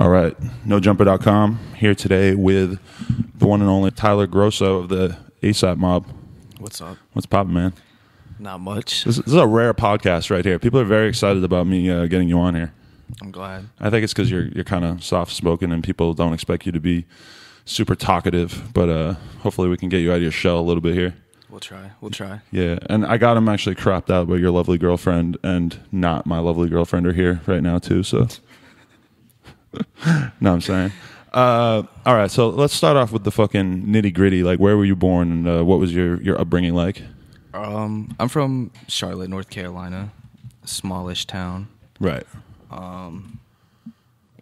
All right, NoJumper.com here today with the one and only Tyler Grosso of the ASAP Mob. What's up? What's poppin', man? Not much. This is a rare podcast right here. People are very excited about me getting you on here. I'm glad. I think it's because you're kind of soft-spoken and people don't expect you to be super talkative, but hopefully we can get you out of your shell a little bit here. We'll try. Yeah, and I got him actually cropped out, but your lovely girlfriend and not my lovely girlfriend are here right now too, so... No, I'm saying. All right, so let's start off with the fucking nitty-gritty. Like, where were you born and what was your upbringing like? I'm from Charlotte, North Carolina, a smallish town. Right.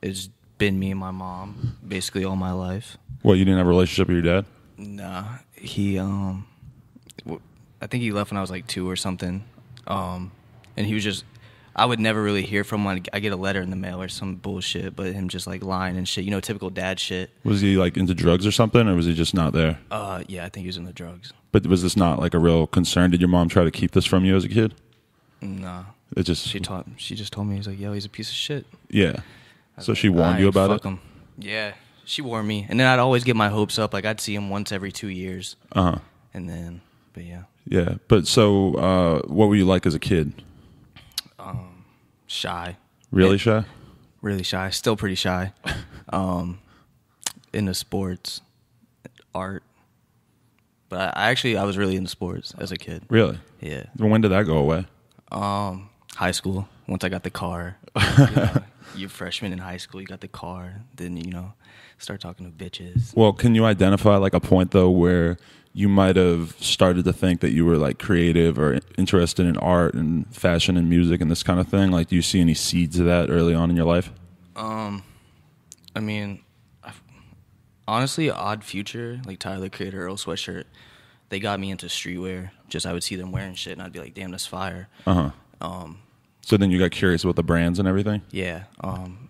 It's been me and my mom basically all my life. What, you didn't have a relationship with your dad? Nah, he I think he left when I was like 2 or something. And he was just, I would never really hear from him. I get a letter in the mail or some bullshit, but him just like lying and shit, typical dad shit. Was he like into drugs or something, or was he just not there? Yeah, I think he was into drugs. But was this not like a real concern? Did your mom try to keep this from you as a kid? Nah. It just She just told me, he's like, yo, he's a piece of shit. Yeah. So she warned you about it? Him. Yeah, she warned me. And then I'd always get my hopes up. Like, I'd see him once every 2 years. Uh-huh. And then, but yeah. Yeah. But so what were you like as a kid? Shy. Really shy? Really shy. Still pretty shy. Into sports, art. But I was really into sports as a kid. Really? Yeah. When did that go away? High school. Once I got the car. You're freshman in high school, you got the car. Then, start talking to bitches. Well, can you identify like a point though where you might have started to think that you were like creative or interested in art and fashion and music and this kind of thing? Like, do you see any seeds of that early on in your life? I mean, honestly, Odd Future, like Tyler, the Creator, Earl Sweatshirt, they got me into streetwear. Just I would see them wearing shit and I'd be like, damn, that's fire. So then you got curious about the brands and everything? Yeah.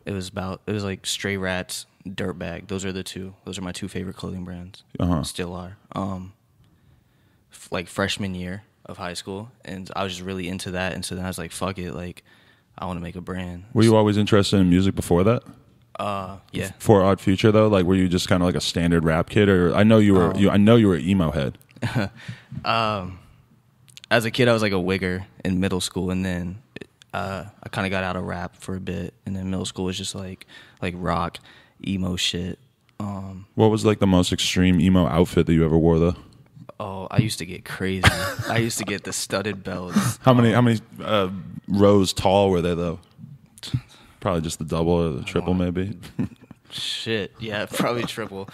It was like Stray Rats, Dirtbag. Those are my 2 favorite clothing brands. Still are. Like freshman year of high school, and I was just really into that, and so then I was like, fuck it, like I want to make a brand. Were you always interested in music before that? Yeah. For Odd Future though, like were you just kind of like a standard rap kid, or I know you were emo head. As a kid, I was like a wigger in middle school, and then I kind of got out of rap for a bit, and then middle school was just like rock, emo shit. What was like the most extreme emo outfit that you ever wore though? Oh, I used to get crazy. I used to get the studded belts. How many rows tall were they though? Probably just the double or the triple, maybe. Shit, yeah, probably triple.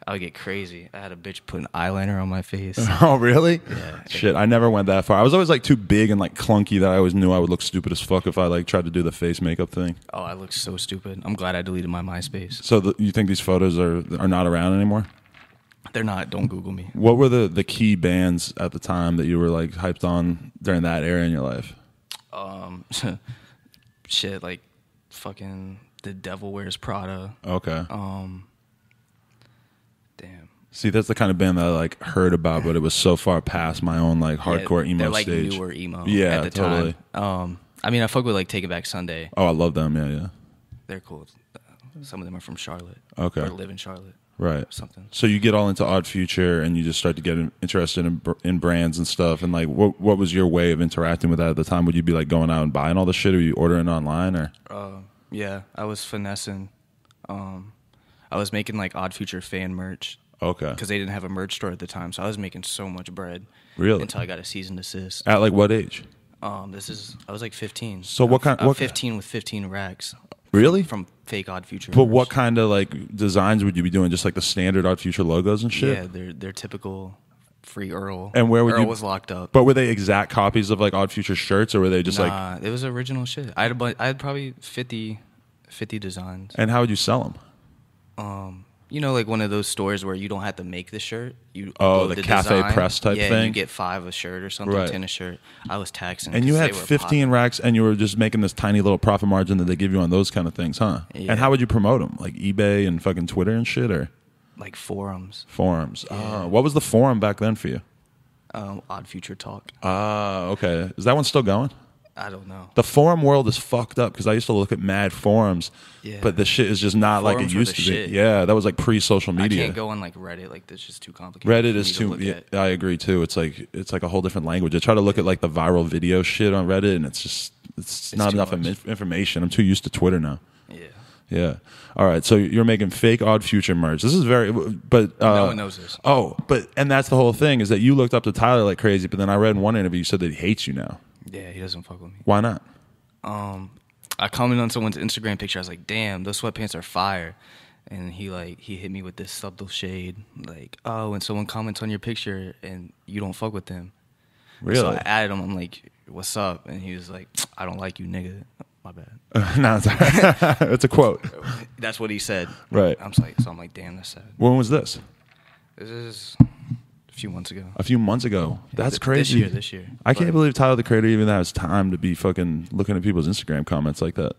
I would get crazy. I had a bitch put an eyeliner on my face. Oh, really? Yeah. Shit, I never went that far. I was always like too big and like clunky that I always knew I would look stupid as fuck if I like tried to do the face makeup thing. Oh, I look so stupid. I'm glad I deleted my MySpace. So you think these photos are not around anymore? They're not. Don't Google me. What were the key bands at the time that you were like hyped on during that era in your life? Shit, like fucking The Devil Wears Prada. Okay. Damn. See, that's the kind of band that I like heard about, but it was so far past my own like hardcore emo they're like stage. Newer emo. Yeah, at the totally. Time. I mean, I fuck with like Take It Back Sunday. Oh, I love them. Yeah. They're cool. Some of them are from Charlotte. Okay. Or live in Charlotte. Right. Or something. So you get all into Odd Future and you just start to get interested in brands and stuff. And like, what was your way of interacting with that at the time? Would you be like going out and buying all the shit, or you ordering online, or? Yeah, I was finessing. I was making like Odd Future fan merch. Okay. Because they didn't have a merch store at the time, so I was making so much bread. Really? Until I got a cease and desist. At like what age? I was like 15. So what kind? I'm 15 with 15 racks. Really? From fake Odd Future. But merch. what kind of like designs would you be doing? Just like the standard Odd Future logos and shit? Yeah, they're typical free Earl. And where would Earl you? was locked up. But were they exact copies of like Odd Future shirts, or were they just Nah, it was original shit. I had probably 50 designs. And how would you sell them? Like one of those stores where you don't have to make the shirt. You the cafe design. press type yeah, thing? You get 5 a shirt or something, Right. 10 a shirt. I was taxing. And you 'cause had they were 15 popping. racks, and you were just making this tiny little profit margin that they give you on those kind of things, huh? Yeah. And how would you promote them? Like eBay and fucking Twitter and shit, or Like forums. forums? Yeah. What was the forum back then for you? Odd Future Talk. Okay. Is that one still going? I don't know. The forum world is fucked up because I used to look at mad forums, but the shit is just not like it used to be. Yeah, that was like pre-social media. I can't go on like Reddit. Like that's just too complicated. Reddit is too. Yeah, I agree too. It's like a whole different language. I try to look at like the viral video shit on Reddit, and it's not enough information. I'm too used to Twitter now. Yeah. Yeah. All right. So you're making fake Odd Future merch. This is but no one knows this. Oh, and that's the whole thing is that you looked up to Tyler like crazy, but then I read in one interview you said that he hates you now. Yeah, he doesn't fuck with me. Why not? I commented on someone's Instagram picture. I was like, "Damn, those sweatpants are fire," and he hit me with this subtle shade, like, "Oh, when someone comments on your picture and you don't fuck with them." Really? So I added him. I'm like, "What's up?" And he was like, "I don't like you, nigga." My bad. No, it's a quote. That's what he said. Right. I'm like, damn, that's sad. When was this? This is a few months ago. A few months ago. That's crazy. This year. I can't believe Tyler the Creator even has time to be fucking looking at people's Instagram comments like that.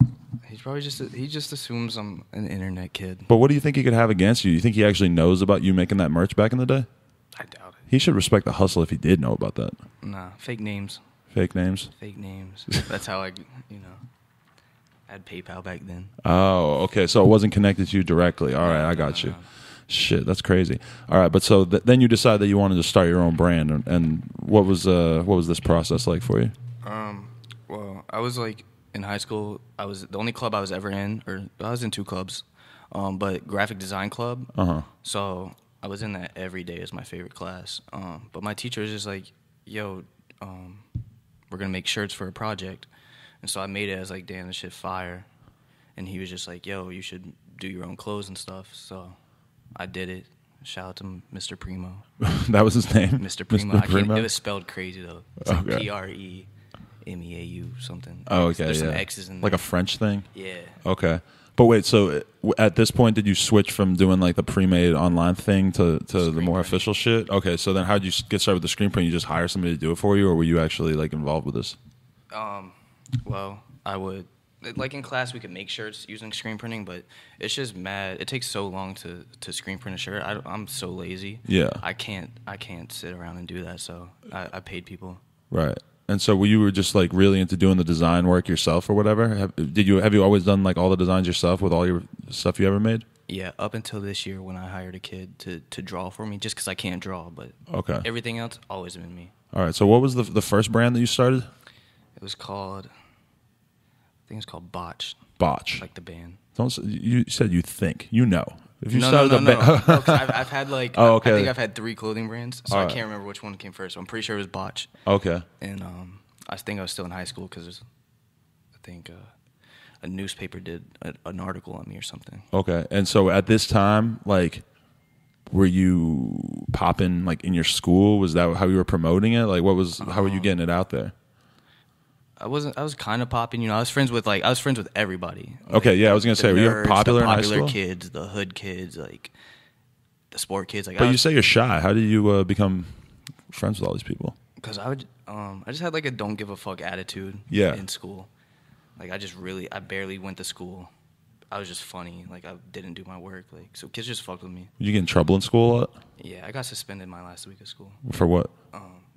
He's probably he just assumes I'm an internet kid. But what do you think he could have against you? You think he actually knows about you making that merch back in the day? I doubt it. He should respect the hustle if he did know about that. Nah, fake names. Fake names? Fake names. That's how I had PayPal back then. Oh, okay. So it wasn't connected to you directly. All right, I got you. No. Shit, that's crazy. All right, but so then you decided that you wanted to start your own brand, and what was this process like for you? Well, I was like in high school. I was the only club I was ever in, or I was in 2 clubs, but graphic design club. So I was in that every day as my favorite class. But my teacher was just like, "Yo, we're gonna make shirts for a project." And so I made it as like, damn, this shit fire. And he was just like, yo, you should do your own clothes and stuff. So I did it. Shout out to Mr. Primo. That was his name? Mr. Primo. Mr. Primo? It was spelled crazy, though. It's like Premeau something. Oh, okay, There's some X's in there. Like a French thing? Yeah. Okay. But wait, so at this point, did you switch from doing like the pre-made online thing to the more official shit? Okay, so then how did you get started with the screen print? You just hire somebody to do it for you, or were you actually like involved with this? Well, I would, like in class we could make shirts using screen printing, but it's just mad. It takes so long to screen print a shirt. I'm so lazy. Yeah. I can't sit around and do that, so I paid people. Right. And so you were just like really into doing the design work yourself or whatever? Have you always done like all the designs yourself with all your stuff you ever made? Yeah, up until this year when I hired a kid to draw for me, just because I can't draw, but everything else always been me. All right. So what was the first brand that you started? It was called, I think it's called Botch. Botch. Like the band. You said you think. You know. If you no. I've had like, I think I've had 3 clothing brands, so I can't remember which one came first. I'm pretty sure it was Botch. Okay. And I think I was still in high school because I think a newspaper did an article on me or something. Okay. And so at this time, like, were you popping like in your school? Was that how you were promoting it? Like, how were you getting it out there? I was kind of popping, I was friends with everybody. Okay, yeah, I was gonna say, were you popular in high school? The popular kids, the hood kids, like the sport kids. Like, but you say you're shy. How did you become friends with all these people? Because I just had like a don't give a fuck attitude. In school, like I barely went to school. I was just funny. Like I didn't do my work. Like so, kids just fucked with me. Did you get in trouble in school a lot? Yeah, I got suspended my last week of school. For what?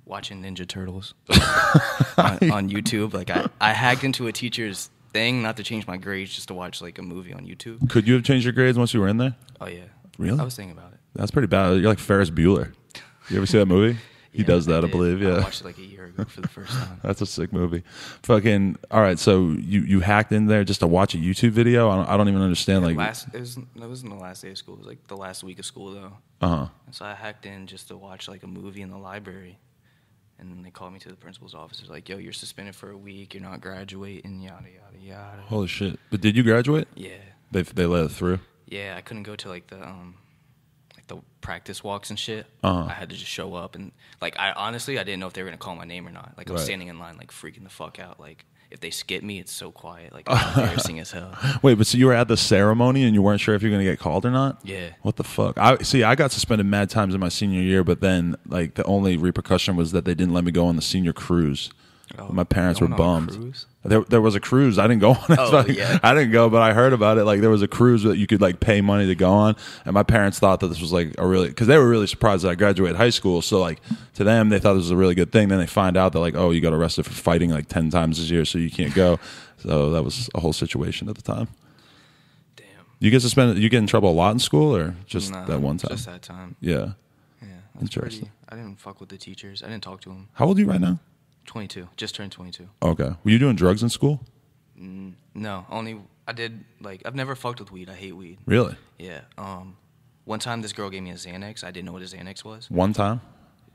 Watching Ninja Turtles on YouTube. Like I hacked into a teacher's thing not to change my grades, just to watch like a movie on YouTube. Could you have changed your grades once you were in there? Oh yeah. Really? I was thinking about it. That's pretty bad. You're like Ferris Bueller. You ever see that movie? He does that, I believe. Yeah. I watched it like a year ago for the first time. That's a sick movie. Fucking. All right. So you hacked in there just to watch a YouTube video? I don't even understand. It wasn't the last day of school. It was like the last week of school though. And so I hacked in just to watch like a movie in the library. And then they called me to the principal's office. They're like, yo, you're suspended for a week. You're not graduating, yada, yada, yada. Holy shit. But did you graduate? Yeah. They let it through? Yeah, I couldn't go to like the practice walks and shit. Uh-huh. I had to just show up. And like, I didn't know if they were going to call my name or not. Like, I'm standing in line, like freaking the fuck out. Like, if they skip me, it's so quiet. Like, it's embarrassing as hell. Wait, but so you were at the ceremony and you weren't sure if you were going to get called or not? Yeah. What the fuck? I got suspended mad times in my senior year, but then like the only repercussion was that they didn't let me go on the senior cruise. Oh, my parents were bummed. There was a cruise. I didn't go on it. Oh, yeah. I didn't go, but I heard about it. Like there was a cruise that you could like pay money to go on, and my parents thought that this was like because they were really surprised that I graduated high school. So like to them, they thought this was a really good thing. Then they find out that like, oh, you got arrested for fighting like 10 times this year, so you can't go. So that was a whole situation at the time. Damn. You get in trouble a lot in school, or just that one time? Just that time. Yeah. Yeah. Interesting. I didn't fuck with the teachers. I didn't talk to them. How old are you right now? 22. Just turned 22. Okay. Were you doing drugs in school? No. Only I did like I've never fucked with weed. I hate weed. Really? Yeah. One time this girl gave me a Xanax. I didn't know what a Xanax was. One time?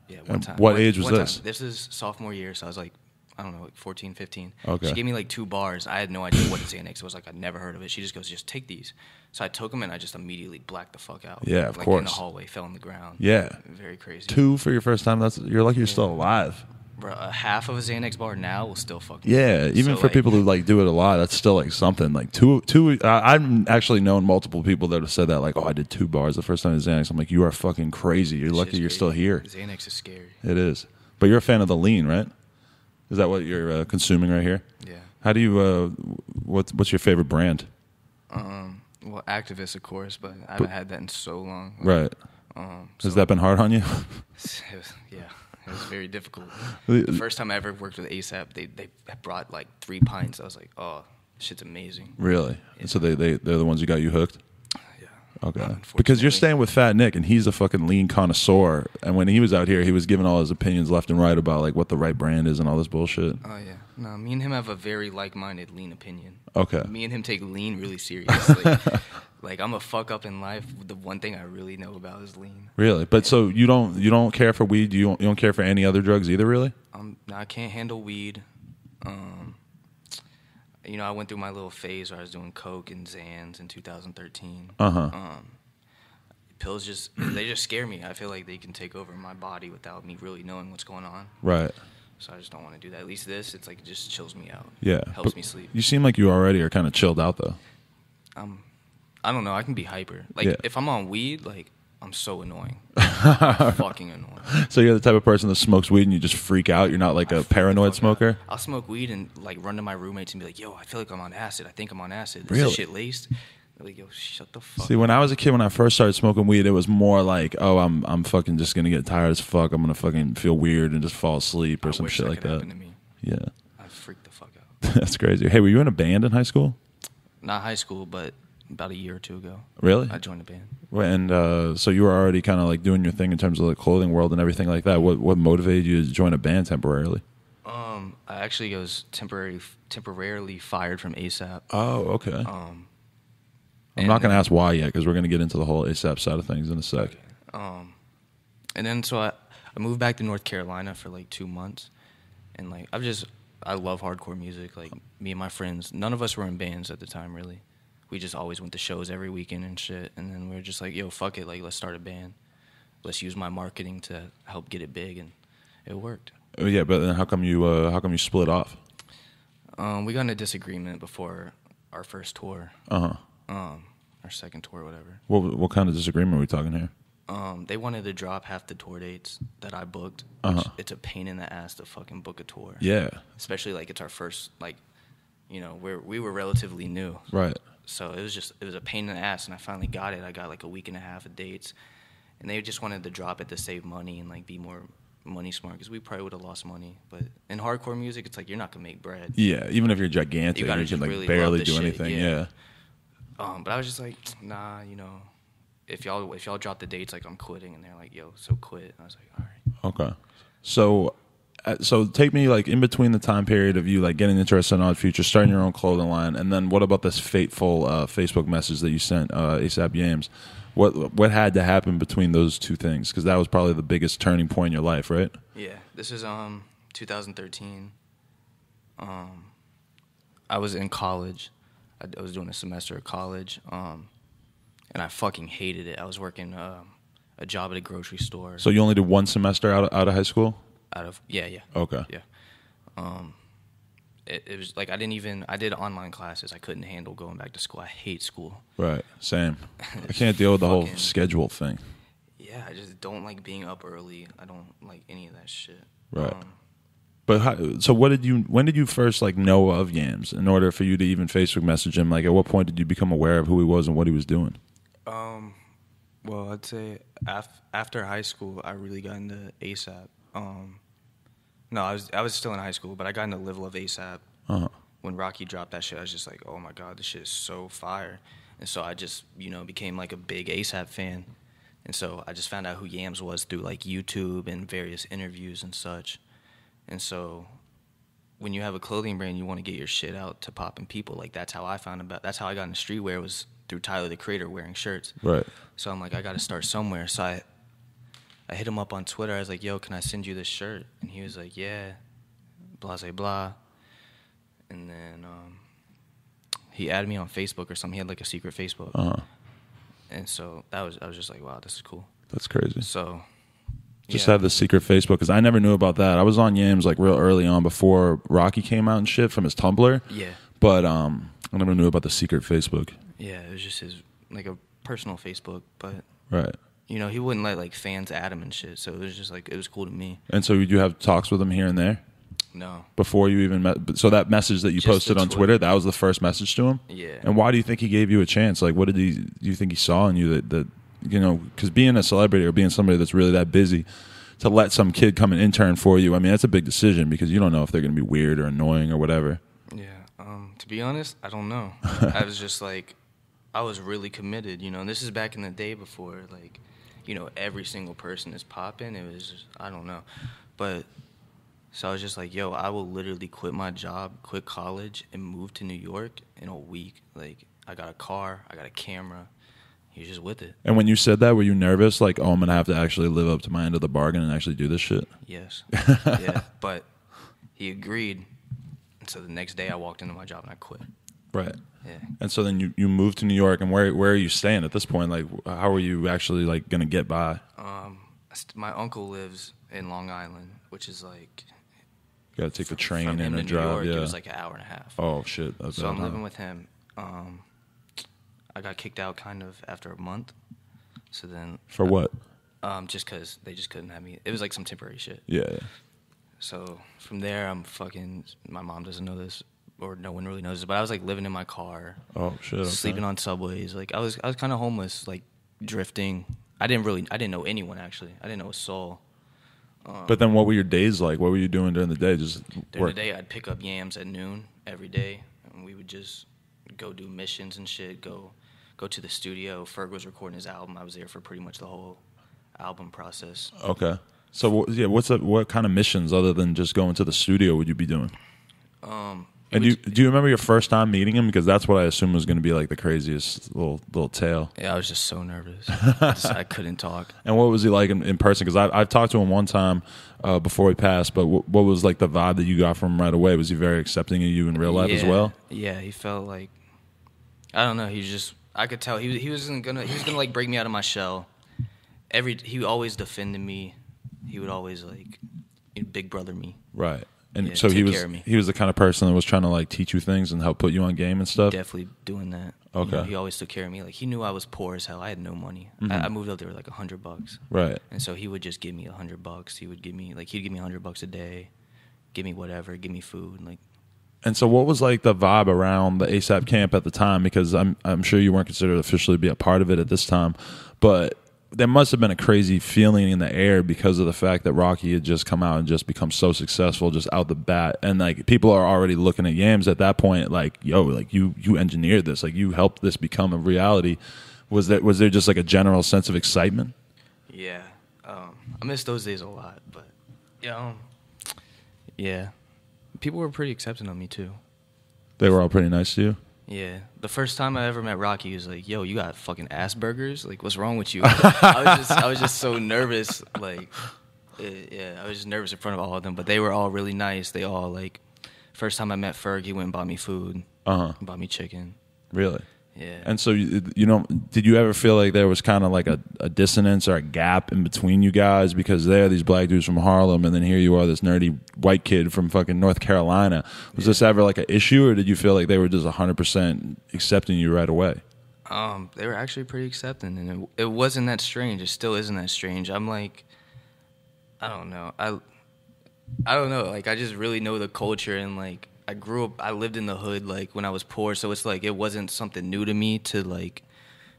Yeah, one time. What age was one this? Time. This is sophomore year, so I was like, I don't know, like 14, 15. Okay. She gave me like 2 bars. I had no idea what a Xanax was. Like I'd never heard of it. She just goes, just take these. So I took them and I just immediately blacked the fuck out. Yeah, of like, course. In the hallway, fell on the ground. Yeah. Very crazy. 2 for your first time. You're lucky you're still alive. Bro, a half of a Xanax bar now will still fuck. Yeah, even for people who like do it a lot, that's still like something. Like two. I've actually known multiple people that have said that. Like, oh, I did 2 bars the first time with Xanax. I'm like, you are fucking crazy. You're lucky you're still here. Xanax is scary. It is. But you're a fan of the lean, right? Is that what you're consuming right here? Yeah. How do you? What's your favorite brand? Well, Activist, of course, but I haven't had that in so long. Right. Has that been hard on you? Yeah. It was very difficult. The first time I ever worked with ASAP, they brought like 3 pints. I was like, oh, shit's amazing. Really? Yeah. And so they're the ones who got you hooked? Yeah. Okay. Because you're staying with Fat Nick, and he's a fucking lean connoisseur. And when he was out here, he was giving all his opinions left and right about like what the right brand is and all this bullshit. Oh, yeah. No, me and him have a very like-minded lean opinion. Okay. Me and him take lean really serious. Like I'm a fuck up in life. The one thing I really know about is lean. Really? But so you don't care for weed? You don't care for any other drugs either, really? I can't handle weed. I went through my little phase where I was doing coke and Xans in 2013. Pills they just scare me. I feel like they can take over my body without me really knowing what's going on. Right. So I just don't want to do that. At least it's like it just chills me out. Yeah. Helps me sleep. You seem like you already are kind of chilled out though. I don't know. I can be hyper. Like if I'm on weed, like I'm so annoying. Fucking annoying. So you're the type of person that smokes weed and you just freak out? You're not like a paranoid smoker? I'll smoke weed and like run to my roommates and be like, yo, I feel like I'm on acid. I think I'm on acid. Really? Is this shit laced? They're like, yo, shut the fuck up. See, when I was a kid, when I first started smoking weed, it was more like, oh, I'm fucking just going to get tired as fuck. I'm going to fucking feel weird and just fall asleep or some shit like that. To me. Yeah. I'd freak the fuck out. That's crazy. Hey, were you in a band in high school? Not high school, but about a year or 2 ago. Really? I joined a band. And so you were already kind of like doing your thing in terms of the clothing world and everything like that. What motivated you to join a band temporarily? I actually was temporarily fired from ASAP. Oh, okay. I'm not going to ask why yet because we're going to get into the whole ASAP side of things in a sec. Okay. And then so I moved back to North Carolina for like 2 months. And like I love hardcore music. Like me and my friends, none of us were in bands at the time really. We just always went to shows every weekend and shit. And then we were just like, yo, fuck it. Like, let's start a band. Let's use my marketing to help get it big. And it worked. Oh, yeah, but then how come you split off? We got in a disagreement before our first tour. Uh-huh. Our second tour, whatever. What kind of disagreement are we talking here? They wanted to drop half the tour dates that I booked. It's a pain in the ass to fucking book a tour. Yeah. Especially, like, it's our first, like, we were relatively new. Right. So it was a pain in the ass, and I finally got it. I got like a week and a half of dates, and they just wanted to drop it to save money and like be more money smart because we probably would have lost money. But in hardcore music, it's like you're not gonna make bread. Yeah, even if you're gigantic, you can like really barely do anything. Yeah. But I was just like, nah, if y'all drop the dates, like I'm quitting, and they're like, yo, so quit. And I was like, all right. Okay. So take me like in between the time period of you like getting interested in Odd Future, starting your own clothing line, and then what about this fateful Facebook message that you sent ASAP Yams? What had to happen between those two things? Because that was probably the biggest turning point in your life, right? Yeah. This is 2013. I was in college. I was doing a semester of college, and I fucking hated it. I was working a job at a grocery store. So you only did one semester out of high school? Yeah. Okay. Yeah. It was like I did online classes. I couldn't handle going back to school. I hate school. Right. Same. I can't deal with the whole schedule thing. Yeah, I just don't like being up early. I don't like any of that shit. Right. But so when did you first like know of Yams in order for you to even Facebook message him? Like, at what point did you become aware of who he was and what he was doing? Well, I'd say after high school, I really got into ASAP. No, I was still in high school, but I got into Live Love ASAP. When Rocky dropped that shit. I was just like, oh my god, this shit is so fire. And so I just, became like a big ASAP fan. And so I just found out who Yams was through like YouTube and various interviews and such. And so when you have a clothing brand, you want to get your shit out to popping people. Like, that's how I that's how I got into streetwear, was through Tyler, the Creator, wearing shirts. Right. So I'm like, I got to start somewhere. So I hit him up on Twitter. I was like, yo, can I send you this shirt? And he was like, yeah, blah, blah, blah. And then he added me on Facebook or something. He had like a secret Facebook. And so I was just like, wow, this is cool. That's crazy. So just have the secret Facebook, because I never knew about that. I was on Yams like real early on before Rocky came out and shit from his Tumblr. Yeah. But I never knew about the secret Facebook. Yeah, it was just his like a personal Facebook, but right. He wouldn't let like fans add him and shit. So it was just like, it was cool to me. And so you have talks with him here and there? No. Before you even met, so that message that you Just posted on Twitter, that was the first message to him? Yeah. And why do you think he gave you a chance? Like, what do you think he saw in you that because being a celebrity or being somebody that's really that busy, to let some kid come and intern for you, I mean, that's a big decision, because you don't know if they're going to be weird or annoying or whatever. Yeah. To be honest, I don't know. I was just like, I was really committed, and this is back in the day before, like, every single person is popping. It was just, I don't know. But so I was just like, yo, I will literally quit my job, quit college, and move to New York in a week. Like, I got a car, I got a camera. He was just with it. And when you said that, were you nervous? Like, oh, I'm going to have to actually live up to my end of the bargain and actually do this shit? Yes. Yeah. But he agreed. And so the next day I walked into my job and I quit. Right. Yeah. And so then you moved to New York, and where are you staying at this point? Like, how are you actually like going to get by? My uncle lives in Long Island, which is like, you got to take the train from him and to drive. New York, yeah. It was like an hour and a half. Oh shit. So I'm living with him. I got kicked out kind of after a month. So then for what? Just because they just couldn't have me. It was like some temporary shit. Yeah. So from there, my mom doesn't know this, or no one really knows this, but I was like living in my car. Oh shit. Okay. Sleeping on subways. Like I was kind of homeless, like drifting. I didn't know anyone actually. I didn't know a soul. But then what were your days like? What were you doing during the day? Just during work? the day, I'd pick up Yams at noon every day, and we would just go do missions and shit. Go to the studio. Ferg was recording his album. I was there for pretty much the whole album process. Okay. So yeah, what kind of missions other than just going to the studio would you be doing? And do you remember your first time meeting him? Because that's what I assume was going to be like the craziest little tale. Yeah, I was just so nervous. I couldn't talk. And what was he like in person? Because I've talked to him one time before he passed, but what was like the vibe that you got from him right away? Was he very accepting of you in real life as well? Yeah, he felt like, I don't know. I could tell he was gonna like break me out of my shell. He always defended me. He would always like big brother me. Right. And yeah, so he was the kind of person that was trying to like teach you things and help put you on game and stuff. Definitely doing that. Okay. He always took care of me. Like he knew I was poor as hell. I had no money. Mm-hmm. I moved up there with like $100. Right. And so he would just give me $100. He'd give me $100 a day, give me whatever, give me food, like. And so what was like the vibe around the ASAP camp at the time? Because I'm sure you weren't considered officially to be a part of it at this time, but there must have been a crazy feeling in the air because of the fact that Rocky had just come out and just become so successful just out the bat. And like people are already looking at Yams at that point like, yo, like you engineered this, like you helped this become a reality. Was there just like a general sense of excitement? Yeah. I miss those days a lot, but yeah. People were pretty accepting of me too. They were all pretty nice to you? Yeah. The first time I ever met Rocky, he was like, yo, you got fucking Asperger's? Like, what's wrong with you? I was just so nervous. Like, I was just nervous in front of all of them. But they were all really nice. They all, like, first time I met Ferg, he went and bought me food. Bought me chicken. Really? Yeah. And so, did you ever feel like there was kind of like a dissonance or a gap in between you guys? Because they're these black dudes from Harlem, and then here you are, this nerdy white kid from fucking North Carolina. Was this ever like an issue, or did you feel like they were just 100% accepting you right away? They were actually pretty accepting, and it wasn't that strange. It still isn't that strange. I'm like, I don't know. I don't know. Like, I just really know the culture, and like I lived in the hood like when I was poor, so it's like it wasn't something new to me to like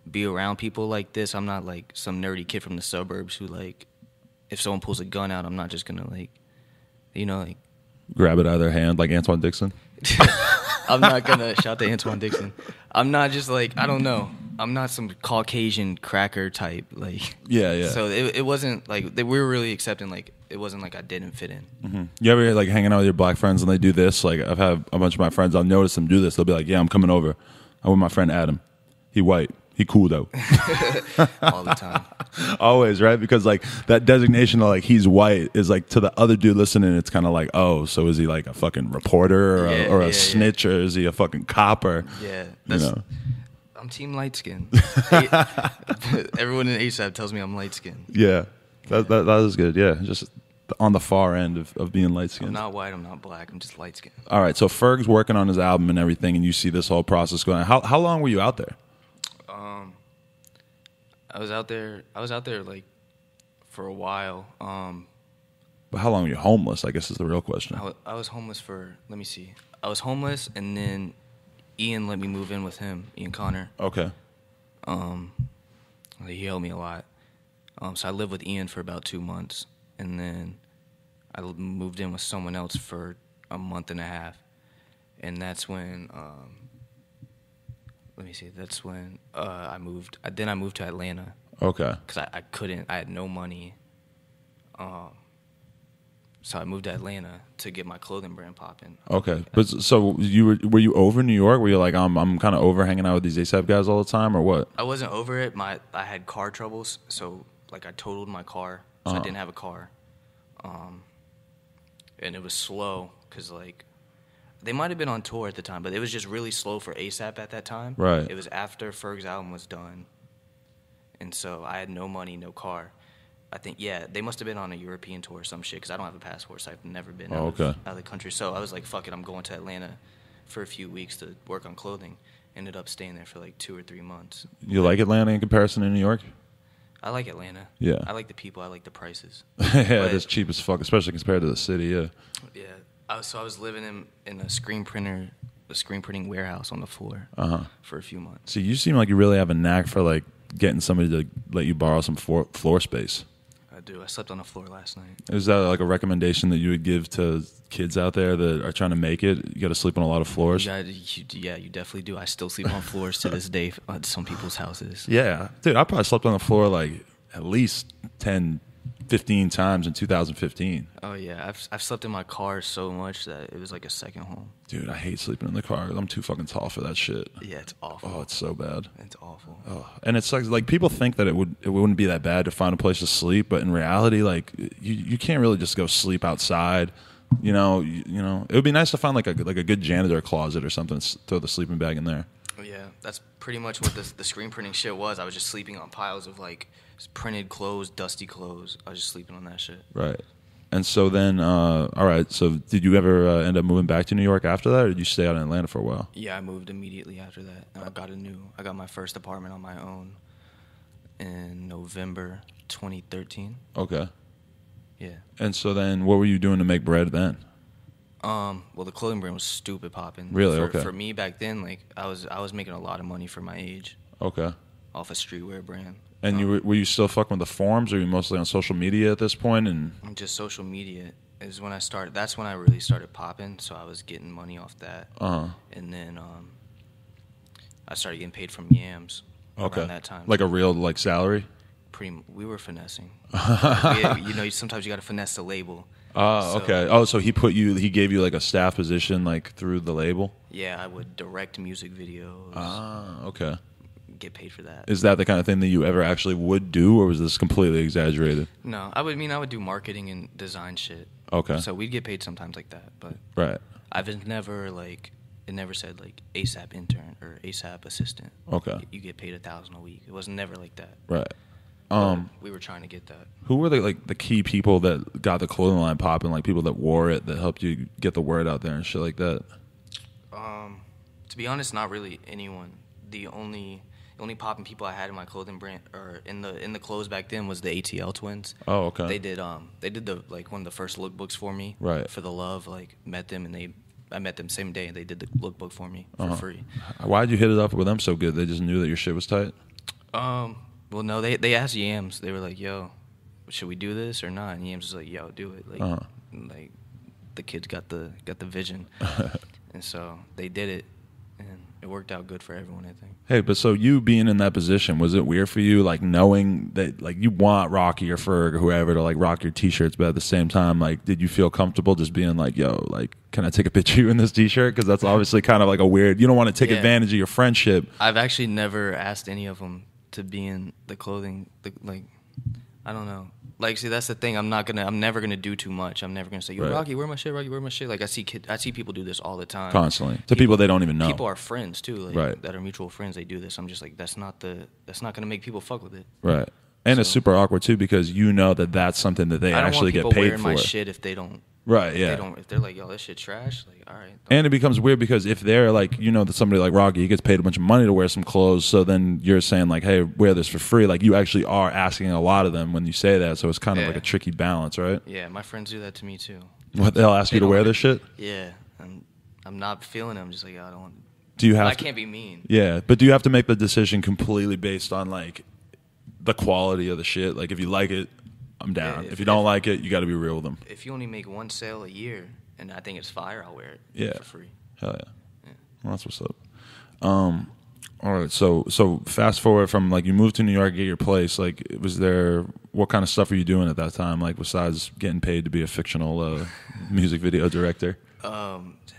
be around people like this. I'm not like some nerdy kid from the suburbs who like if someone pulls a gun out, I'm not just gonna like like grab it out of their hand like Antoine Dixon. I'm not gonna shout to Antoine Dixon. I'm not just like I don't know. I'm not some Caucasian cracker type like. Yeah. So it wasn't like we were really accepting. Like it wasn't like I didn't fit in. Mm-hmm. You ever like hanging out with your black friends and they do this? Like I've had a bunch of my friends. I'll notice them do this. They'll be like, "Yeah, I'm coming over. I'm with my friend Adam. He white. He cool though." All the time. Always, right? Because like that designation of like he's white is like to the other dude listening, it's kind of like, oh, so is he like a fucking reporter or a snitch or is he a fucking cop or I'm team light skin. Everyone in ASAP tells me I'm light skin. Yeah, that is good. Yeah, just on the far end of being light skinned. I'm not white. I'm not black. I'm just light skinned. All right, so Ferg's working on his album and everything, and you see this whole process going on. How long were you out there? I was out there like for a while. But how long were you homeless? I guess is the real question. I was homeless for. Let me see. I was homeless, and then Ian let me move in with him. Ian Connor. Okay. He helped me a lot. So I lived with Ian for about 2 months, and then I moved in with someone else for a month and a half, and that's when. Let me see. That's when I moved. Then I moved to Atlanta. Okay. Because I couldn't. I had no money. So I moved to Atlanta to get my clothing brand popping. Okay. But so were you over New York? Were you like I'm kind of over hanging out with these ASAP guys all the time, or what? I wasn't over it. I had car troubles, so like I totaled my car, so I didn't have a car. And it was slow because like. They might have been on tour at the time, but it was just really slow for ASAP at that time. Right. It was after Ferg's album was done. And so I had no money, no car. I think, they must have been on a European tour or some shit, because I don't have a passport, so I've never been out of the country. So I was like, fuck it, I'm going to Atlanta for a few weeks to work on clothing. Ended up staying there for like 2 or 3 months. You like Atlanta in comparison to New York? I like Atlanta. Yeah. I like the people. I like the prices. It's cheap as fuck, especially compared to the city, yeah. Yeah. So I was living in a screen printing warehouse on the floor for a few months. So you seem like you really have a knack for like getting somebody to let you borrow some floor space. I do. I slept on the floor last night. Is that like a recommendation that you would give to kids out there that are trying to make it? You got to sleep on a lot of floors. Yeah, you definitely do. I still sleep on floors to this day at some people's houses. Yeah, dude, I probably slept on the floor like at least 10, 15 times in 2015. Oh yeah, I've slept in my car so much that it was like a second home. Dude, I hate sleeping in the car. I'm too fucking tall for that shit. Yeah, it's awful. Oh, it's so bad. It's awful. Oh. And it's like people think that it wouldn't be that bad to find a place to sleep, but in reality, like you can't really just go sleep outside. You know, it would be nice to find like a good janitor closet or something. Throw the sleeping bag in there. Yeah, that's pretty much what the screen printing shit was. I was just sleeping on piles of like printed clothes, dusty clothes. I was just sleeping on that shit. Right. And so then, all right. So did you ever end up moving back to New York after that, or did you stay out in Atlanta for a while? Yeah, I moved immediately after that. And I got my first apartment on my own in November 2013. Okay. Yeah. And so then, what were you doing to make bread then? Well, the clothing brand was stupid popping. Really? Okay. For me back then, like I was making a lot of money for my age. Okay. Off a streetwear brand. And were you still fucking with the forums, or were you mostly on social media at this point? And just social media is when I started. That's when I really started popping. So I was getting money off that. And then I started getting paid from Yams. Okay. Around that time. Like a real like salary. We were finessing. Sometimes you got to finesse the label. Oh, okay. Oh, so he gave you like a staff position like through the label? Yeah, I would direct music videos. Ah, okay. Get paid for that. Is that the kind of thing that you ever actually would do, or was this completely exaggerated? No, I would do marketing and design shit. Okay. So we'd get paid sometimes like that, but right. I've never it never said like ASAP intern or ASAP assistant. Okay. You get paid $1,000 a week. It was never like that. Right. We were trying to get that. Who were the key people that got the clothing line popping? Like people that wore it, that helped you get the word out there and shit like that. To be honest, not really anyone. The only only popping people I had in my clothing brand or in the clothes back then was the ATL twins. Oh, okay. They did the like one of the first lookbooks for me. Right. For the Love, like met them and I met them same day and they did the lookbook for me for free. Why'd you hit it up with them so good? They just knew that your shit was tight? Well, no, they asked Yams. They were like, "Yo, should we do this or not?" And Yams was like, "Yo, do it." Like, like the kids got the vision, and so they did it, and it worked out good for everyone, I think. Hey, but so you being in that position, was it weird for you, like knowing that, like you want Rocky or Ferg or whoever to like rock your T-shirts, but at the same time, like, did you feel comfortable just being like, "Yo, like, can I take a picture of you in this T-shirt?" Because that's obviously kind of like a weird. You don't want to take advantage of your friendship. I've actually never asked any of them to be in the clothing, like, I don't know. Like, see, that's the thing. I'm never gonna do too much. I'm never gonna say, "Yo, Rocky, wear my shit. Rocky, wear my shit." Like, I see people do this all the time, constantly to people they don't even know. People are friends too, like, that are mutual friends. They do this. I'm just like, that's not gonna make people fuck with it, right? And it's super awkward too because you know that that's something that they actually get paid for. I don't want people wearing my shit if they don't. Right, yeah. If they're like, "Yo, this shit trash," like, all right. And it becomes weird because if they're like, you know, that somebody like Rocky, he gets paid a bunch of money to wear some clothes, so then you're saying like, "Hey, wear this for free." Like, you actually are asking a lot of them when you say that, so it's kind of like a tricky balance, right? Yeah, my friends do that to me too. What, they'll ask you to wear this shit? Yeah, and I'm not feeling it. I'm just like, I don't want. Do you have? I can't be mean. Yeah, but do you have to make the decision completely based on like the quality of the shit? Like, if you like it, I'm down. If you don't like it, you got to be real with them. If you only make one sale a year and I think it's fire, I'll wear it for free. Hell yeah. Well, that's what's up. All right, so fast forward from like you moved to New York, get your place. Like, what kind of stuff were you doing at that time? Like, besides getting paid to be a fictional music video director?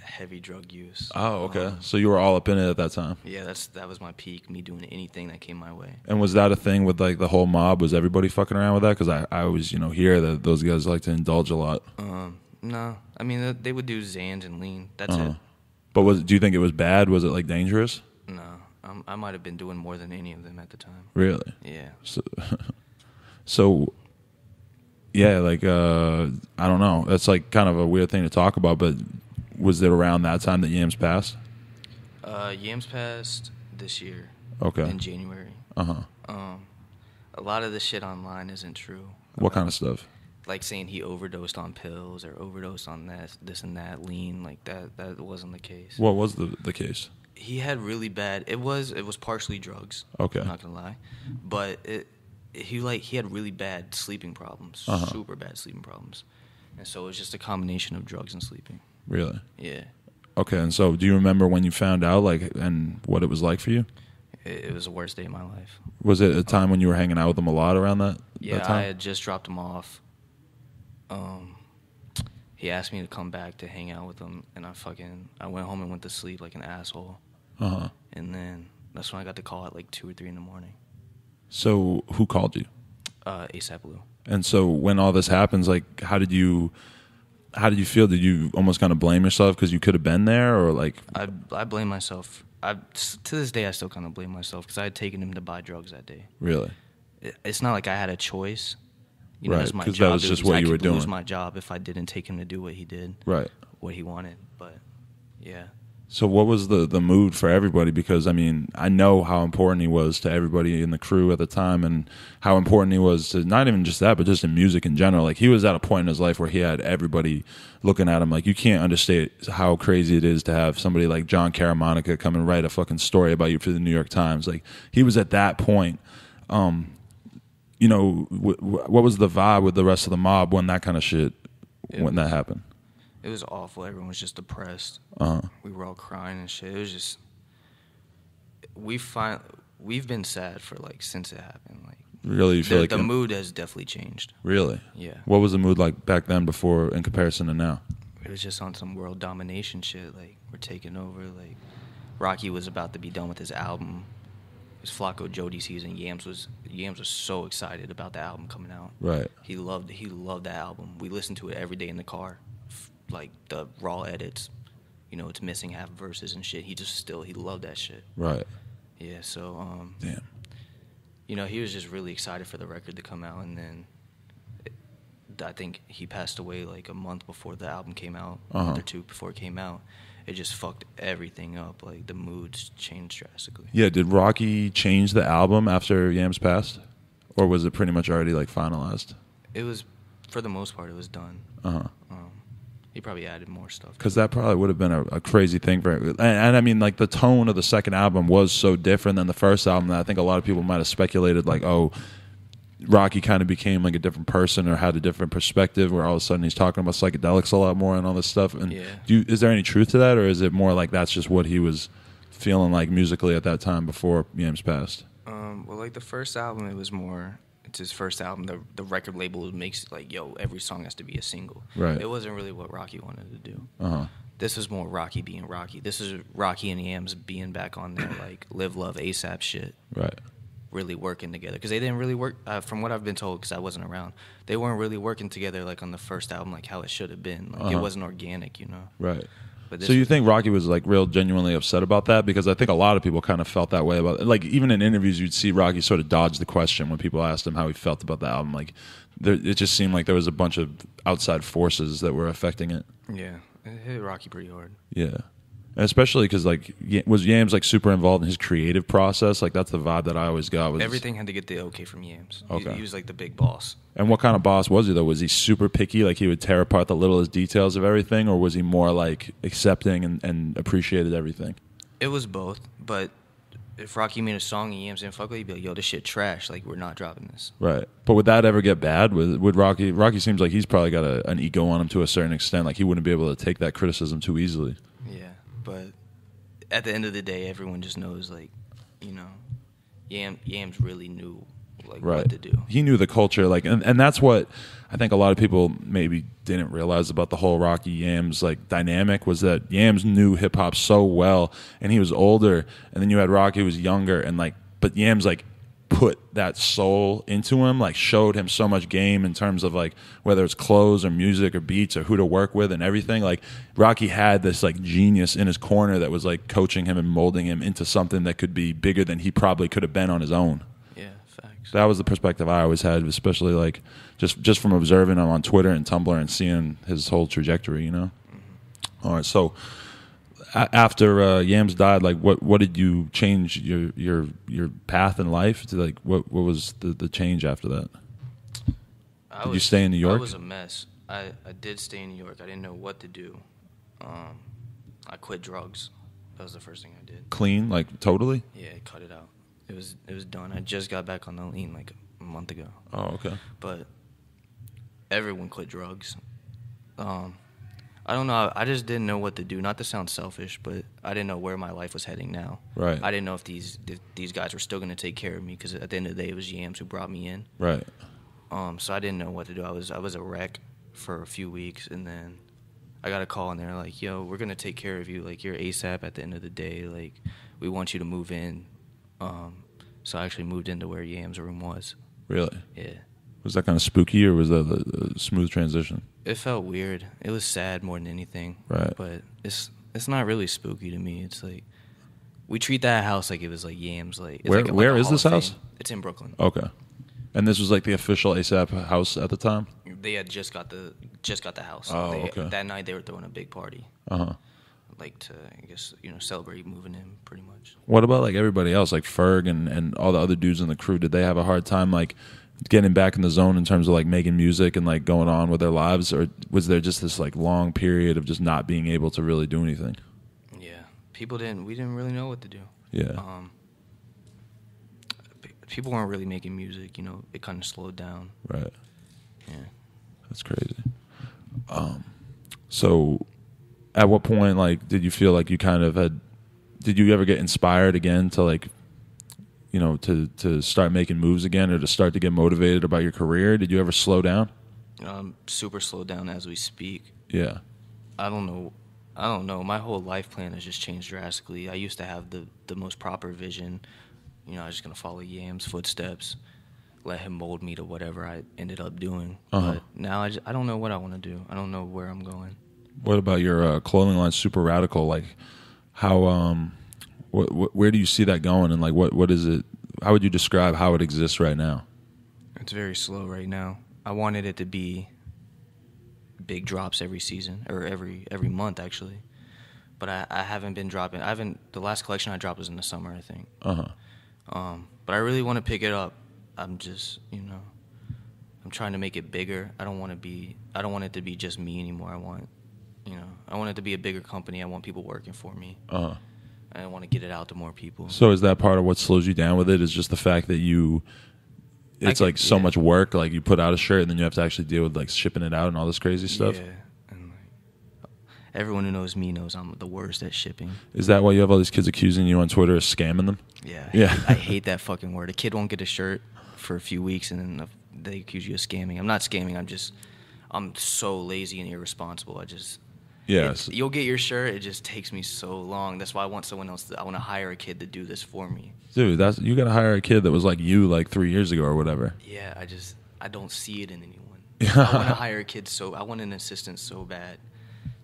Heavy drug use. Oh, okay. So you were all up in it at that time. Yeah, that was my peak. Me doing anything that came my way. And was that a thing with like the whole mob? Was everybody fucking around with that? Because I always hear that those guys like to indulge a lot. No, I mean they would do Xans and lean. That's it. But do you think it was bad? Was it like dangerous? No, I might have been doing more than any of them at the time. Really? Yeah. So yeah, like I don't know. That's like kind of a weird thing to talk about, but was it around that time that Yams passed? Yams passed this year. Okay. In January. A lot of the shit online isn't true. What kind of stuff? Like saying he overdosed on pills or overdosed on this and that, lean, like that wasn't the case. What was the case? He had really bad. It was partially drugs. Okay. I'm not gonna lie, but he had really bad sleeping problems, super bad sleeping problems, and so it was just a combination of drugs and sleeping. Really? Yeah. Okay, and so do you remember when you found out, like, and what it was like for you? It was the worst day of my life. Was it a time when you were hanging out with him a lot around that? Yeah, that time? I had just dropped him off. He asked me to come back to hang out with him, and I went home and went to sleep like an asshole. And then that's when I got the call at like 2 or 3 in the morning. So who called you? ASAP Blue. And so when all this happens, like, how did you feel? Did you almost kind of blame yourself because you could have been there, or like? I blame myself. To this day, I still kind of blame myself because I had taken him to buy drugs that day. Really? It's not like I had a choice. You know, right, that's my because job. that was just what you were doing. I could lose my job if I didn't take him to do what he did. Right. What he wanted, but yeah. So what was the mood for everybody? Because, I mean, I know how important he was to everybody in the crew at the time and how important he was to not even just that, but just in music in general. Like, he was at a point in his life where he had everybody looking at him. Like, you can't understate how crazy it is to have somebody like John Caramonica come and write a fucking story about you for the New York Times. Like, he was at that point. You know, what was the vibe with the rest of the mob when that kind of shit, that happened? It was awful. Everyone was just depressed. We were all crying and shit. It was just we've been sad for like since it happened. Like, really, you feel like the mood has definitely changed. Really? Yeah. What was the mood like back then, before, in comparison to now? It was just on some world domination shit. Like, we're taking over. Like, Rocky was about to be done with his album. It was Flacco Jody season. Yams was so excited about the album coming out. Right. He loved that album. We listened to it every day in the car. Like the raw edits, you know, it's missing half verses and shit. He loved that shit. Right. Yeah. So damn. You know, he was just really excited for the record to come out, and then I think he passed away like a month before the album came out, a month or two before it came out, it just fucked everything up. Like the moods changed drastically. Yeah, did Rocky change the album after Yams passed, or was it pretty much already like finalized? It was, for the most part, it was done. He probably added more stuff. Because that probably would have been a crazy thing for him. And I mean, like, the tone of the second album was so different than the first album that I think a lot of people might have speculated, like, oh, Rocky kind of became like a different person or had a different perspective where all of a sudden he's talking about psychedelics a lot more and all this stuff. And is there any truth to that, or is it more like that's just what he was feeling like musically at that time before Yams passed? Well, like the first album, it was more... It's his first album. The record label makes it like, yo, every song has to be a single. Right. It wasn't really what Rocky wanted to do. Uh-huh. This was more Rocky being Rocky. This is Rocky and Yams being back on their like Live Love ASAP shit. Right. Really working together, because they didn't really work. From what I've been told, because I wasn't around, they weren't really working together like on the first album, like how it should have been. Like it wasn't organic, you know. Right. But so you think Rocky was like real genuinely upset about that? Because I think a lot of people kind of felt that way about it. Like even in interviews, you'd see Rocky sort of dodge the question when people asked him how he felt about the album. Like it just seemed like there was a bunch of outside forces that were affecting it. Yeah, it hit Rocky pretty hard. Yeah. And especially because, like, was Yams, like, super involved in his creative process? Like, that's the vibe that I always got. Was everything had to get the okay from Yams. Okay. He was, like, the big boss. And what kind of boss was he, though? Was he super picky, like he would tear apart the littlest details of everything? Or was he more, like, accepting and appreciated everything? It was both. But if Rocky made a song and Yams didn't fuck with it, he'd be like, yo, this shit trash. Like, we're not dropping this. Right. But would that ever get bad? Would Rocky seems like he's probably got an ego on him to a certain extent. Like, he wouldn't be able to take that criticism too easily. Yeah, but... At the end of the day, everyone just knows, like, you know, Yams really knew, like, what to do. He knew the culture, like, and that's what I think a lot of people maybe didn't realize about the whole Rocky Yams, like, dynamic, was that Yams knew hip hop so well, and he was older, and then you had Rocky who was younger, and like, but Yams like put that soul into him, like showed him so much game in terms of like whether it's clothes or music or beats or who to work with and everything. Like Rocky had this like genius in his corner that was like coaching him and molding him into something that could be bigger than he probably could have been on his own. Yeah, facts. That was the perspective I always had, especially like just from observing him on Twitter and Tumblr and seeing his whole trajectory, you know? Mm-hmm. All right, so after Yams died, like what did you change your path in life to? Like what was the change after that? Did you stay in New York? I was a mess. I did stay in New York. I didn't know what to do. I quit drugs. That was the first thing I did. Clean, like totally? Yeah, cut it out. It was done. I just got back on the lean like a month ago. Oh, okay. But everyone quit drugs. I don't know. I just didn't know what to do. Not to sound selfish, but I didn't know where my life was heading now. Right. I didn't know if these guys were still going to take care of me, because at the end of the day, it was Yams who brought me in. Right. So I didn't know what to do. I was a wreck for a few weeks, and then I got a call, and they're like, "Yo, we're going to take care of you. Like, you're ASAP at the end of the day. Like, we want you to move in." So I actually moved into where Yams' room was. Really? Yeah. Was that kind of spooky, or was that a smooth transition? It felt weird. It was sad more than anything. Right. But it's not really spooky to me. It's like we treat that house like it was like Yams. Like it's where is this house? It's in Brooklyn. Okay. And this was like the official ASAP house at the time? They had just got the house. Oh, okay. That night they were throwing a big party. Uh-huh. Like to, I guess, celebrate moving in pretty much. What about like everybody else, like Ferg and all the other dudes in the crew? Did they have a hard time like getting back in the zone in terms of like making music and like going on with their lives, or was there just this like long period of just not being able to really do anything? Yeah, we didn't really know what to do. Yeah. People weren't really making music, it kind of slowed down. Right. Yeah. That's crazy. So at what point, like, did you feel like you kind of did you ever get inspired again to like, to start making moves again, or to start to get motivated about your career? Did you ever slow down? Super slowed down as we speak. Yeah. I don't know. My whole life plan has just changed drastically. I used to have the most proper vision. I was just going to follow Yams' footsteps, let him mold me to whatever I ended up doing. Uh-huh. But now I don't know what I want to do. I don't know where I'm going. What about your clothing line, Super Radical? Like, how, where do you see that going? And like, what is it? How would you describe how it exists right now? It's very slow right now. I wanted it to be big drops every season, or every month actually. but I haven't been dropping. The last collection I dropped was in the summer, I think. But I really want to pick it up. I'm just, I'm trying to make it bigger. I don't want it to be just me anymore. I want it to be a bigger company. I want people working for me. I want to get it out to more people. So is that part of what slows you down with it? Is just the fact that it's like so much work. Like you put out a shirt and then you have to actually deal with like shipping it out and all this crazy stuff. Yeah, and everyone who knows me knows I'm the worst at shipping. Is that why you have all these kids accusing you on Twitter of scamming them? Yeah. I hate that fucking word. A kid won't get a shirt for a few weeks and then they accuse you of scamming. I'm not scamming. I'm so lazy and irresponsible. You'll get your shirt. It just takes me so long. That's why I want someone else. I want to hire a kid to do this for me. Dude, you got to hire a kid that was like you like 3 years ago or whatever. Yeah, I don't see it in anyone. I want to hire a kid I want an assistant so bad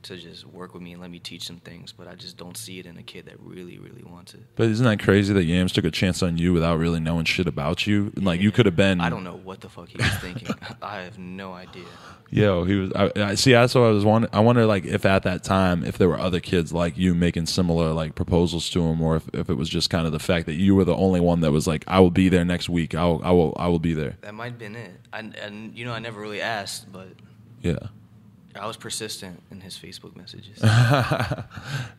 to just work with me and let me teach some things, but I just don't see it in a kid that really, really wants it. But isn't that crazy that Yams took a chance on you without really knowing shit about you? And like you could have been. I don't know what the fuck he was thinking. I have no idea. Yo, he was. I see. That's what I was wondering. I wonder, like, if at that time, if there were other kids like you making similar like proposals to him, or if it was just kind of the fact that you were the only one that was like, I will be there next week. I will be there. That might have been it. I never really asked, but yeah. I was persistent in his Facebook messages.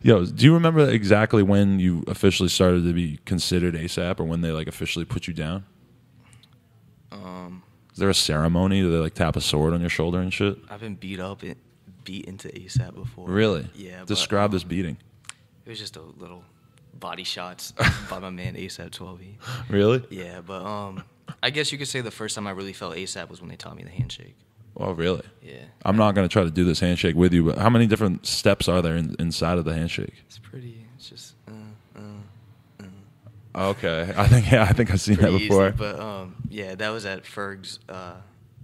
Yo, do you remember exactly when you officially started to be considered ASAP, or when they like officially put you down? Is there a ceremony? Do they like tap a sword on your shoulder and shit? I've been beat into ASAP before. Really? Yeah. Describe this beating. It was just a little body shots by my man ASAP 12E. Really? Yeah, but I guess you could say the first time I really felt ASAP was when they taught me the handshake. Oh, really? Yeah. I'm not going to try to do this handshake with you, but how many different steps are there inside of the handshake? It's just Okay. I think I've seen that before. Easy, but yeah, that was at Ferg's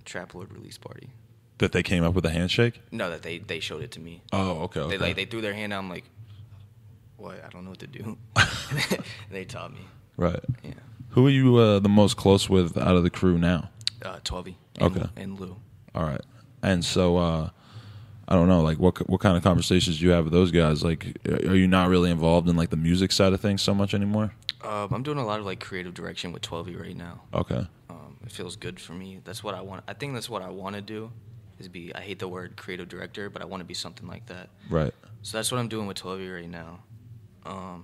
Trap Lord release party. That they came up with a handshake? No, that they showed it to me. Oh, okay. They threw their hand out. I'm like, what? I don't know what to do. They taught me. Right. Yeah. Who are you the most close with out of the crew now? 12E. And Lou. All right. And so, I don't know, like, what kind of conversations do you have with those guys? Like, are you not really involved in, like, the music side of things so much anymore? I'm doing a lot of, like, creative direction with 12E right now. Okay. It feels good for me. That's what I want. I think that's what I want to do, I hate the word creative director, but I want to be something like that. Right. So that's what I'm doing with 12E right now,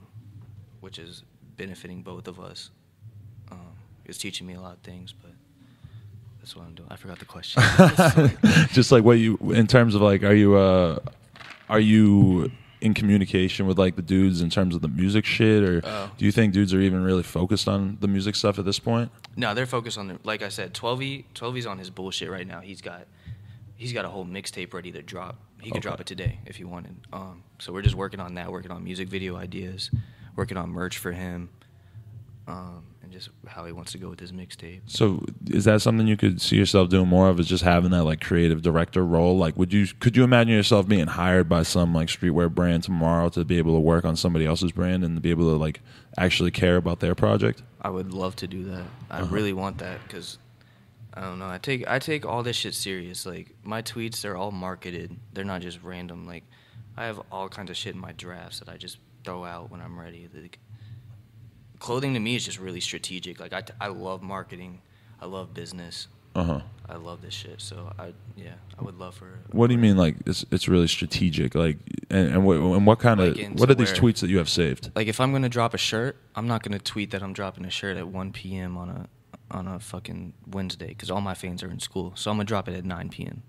which is benefiting both of us. It's teaching me a lot of things, but that's what I'm doing. I forgot the question. Just like in terms of like, are you in communication with like the dudes in terms of the music shit, or do you think dudes are even really focused on the music stuff at this point? No, they're focused on like I said, 12E's on his bullshit right now. He's got a whole mixtape ready to drop. He could drop it today if he wanted. So we're just working on that, working on music video ideas, working on merch for him. And just how he wants to go with his mixtape. So is that something you could see yourself doing more of, is just having that like creative director role? Like could you imagine yourself being hired by some like streetwear brand tomorrow to be able to work on somebody else's brand and to be able to like actually care about their project? I would love to do that. I really want that because I don't know. I take all this shit serious. Like my tweets, they're all marketed. They're not just random. Like I have all kinds of shit in my drafts that I just throw out when I'm ready. Like, clothing to me is just really strategic. Like I love marketing, I love business. I love this shit. So I would love for. What do you mean? Like it's really strategic? Like and what kind of what are these tweets that you have saved? Like if I'm gonna drop a shirt, I'm not gonna tweet that I'm dropping a shirt at 1 p.m. on a fucking Wednesday because all my fans are in school. So I'm gonna drop it at 9 p.m.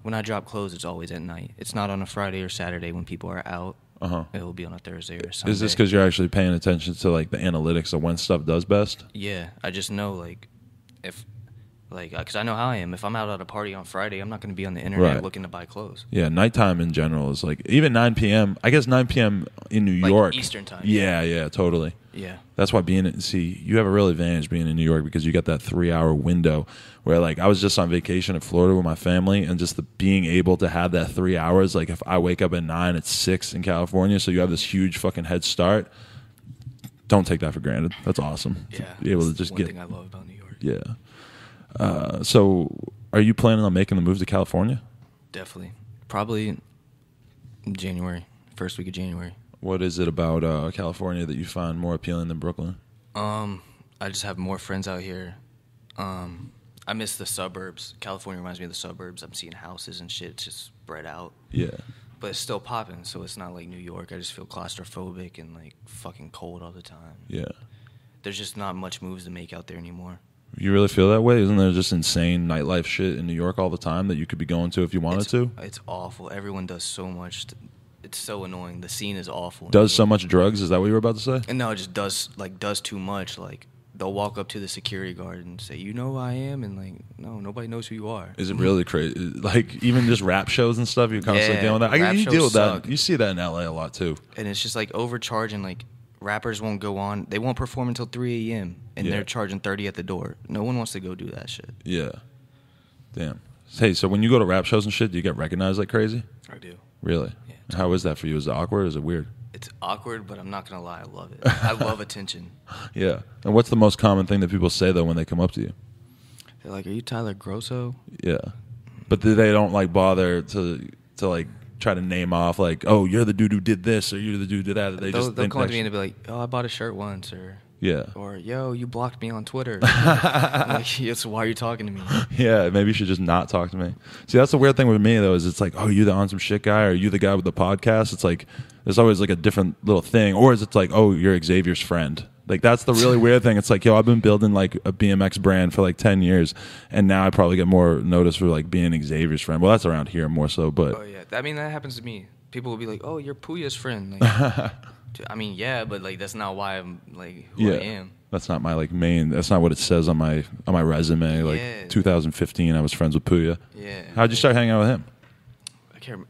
When I drop clothes, it's always at night. It's not on a Friday or Saturday when people are out. It will be on a Thursday or Sunday. Is this because you're actually paying attention to like the analytics of when stuff does best? Yeah, I just know like if like because I know how I am. If I'm out at a party on Friday, I'm not going to be on the internet looking to buy clothes. Yeah, nighttime in general is like even 9 p.m. I guess 9 p.m. in New York, Eastern time. Yeah, totally. Yeah, that's why you have a real advantage being in New York because you got that 3-hour window where like I was just on vacation in Florida with my family and just being able to have that 3 hours. Like if I wake up at 9, it's 6 in California, so you have this huge fucking head start. Don't take that for granted. That's awesome. Yeah, to be able to just one thing I love about New York. Yeah. So, are you planning on making the move to California? Definitely. Probably January, first week of January. What is it about California that you find more appealing than Brooklyn? I just have more friends out here. I miss the suburbs. California reminds me of the suburbs. I'm seeing houses and shit just spread out. Yeah. But it's still popping, so it's not like New York. I just feel claustrophobic and like fucking cold all the time. Yeah. There's just not much moves to make out there anymore. You really feel that way? Isn't there just insane nightlife shit in New York all the time that you could be going to if you wanted to? It's awful. Everyone does so much. It's so annoying. The scene is awful. Does so much drugs? Is that what you were about to say? And no, it just does too much. Like, they'll walk up to the security guard and say, "You know who I am?" And like, no, nobody knows who you are. Is it really crazy? Like, even just rap shows and stuff, you're constantly dealing with that. Rap You shows deal with suck. that. You see that in LA a lot too. And it's just like overcharging. Like, rappers won't go on. They won't perform until 3 a.m. and Yeah. they're charging 30 at the door. No one wants to go do that shit. Yeah. Damn. Hey, so when you go to rap shows and shit, do you get recognized like crazy? I do. Really? Yeah. How is that for you? Is it awkward or is it weird? It's awkward, but I'm not gonna lie, I love it. I love attention. Yeah. And what's the most common thing that people say though when they come up to you? They're like, "Are you Tyler Grosso?" Yeah. But they don't like bother to like try to name off like, "Oh, you're the dude who did this," or "You're the dude who did that." They'll come to me and be like, "Oh, I bought a shirt once," yeah. or "Yo, you blocked me on Twitter." I'm like, yes, why are you talking to me? Yeah, maybe you should just not talk to me. See, that's the weird thing with me though, is it's like, "Oh, you the on some shit guy," or "You the guy with the podcast?" It's like there's always like a different little thing, or is it like, "Oh, you're Xavier's friend?" Like that's the really weird thing. It's like, yo, I've been building like a BMX brand for like 10 years, and now I probably get more notice for like being Xavier's friend. Well, that's around here more so, but Oh yeah, I mean that happens to me. People will be like, "Oh, you're Pouya's friend." Like, I mean, yeah, but like that's not why I'm like who I am. That's not my like main. That's not what it says on my resume. Like Yeah. 2015, I was friends with Pouya. Yeah. How'd you start hanging out with him?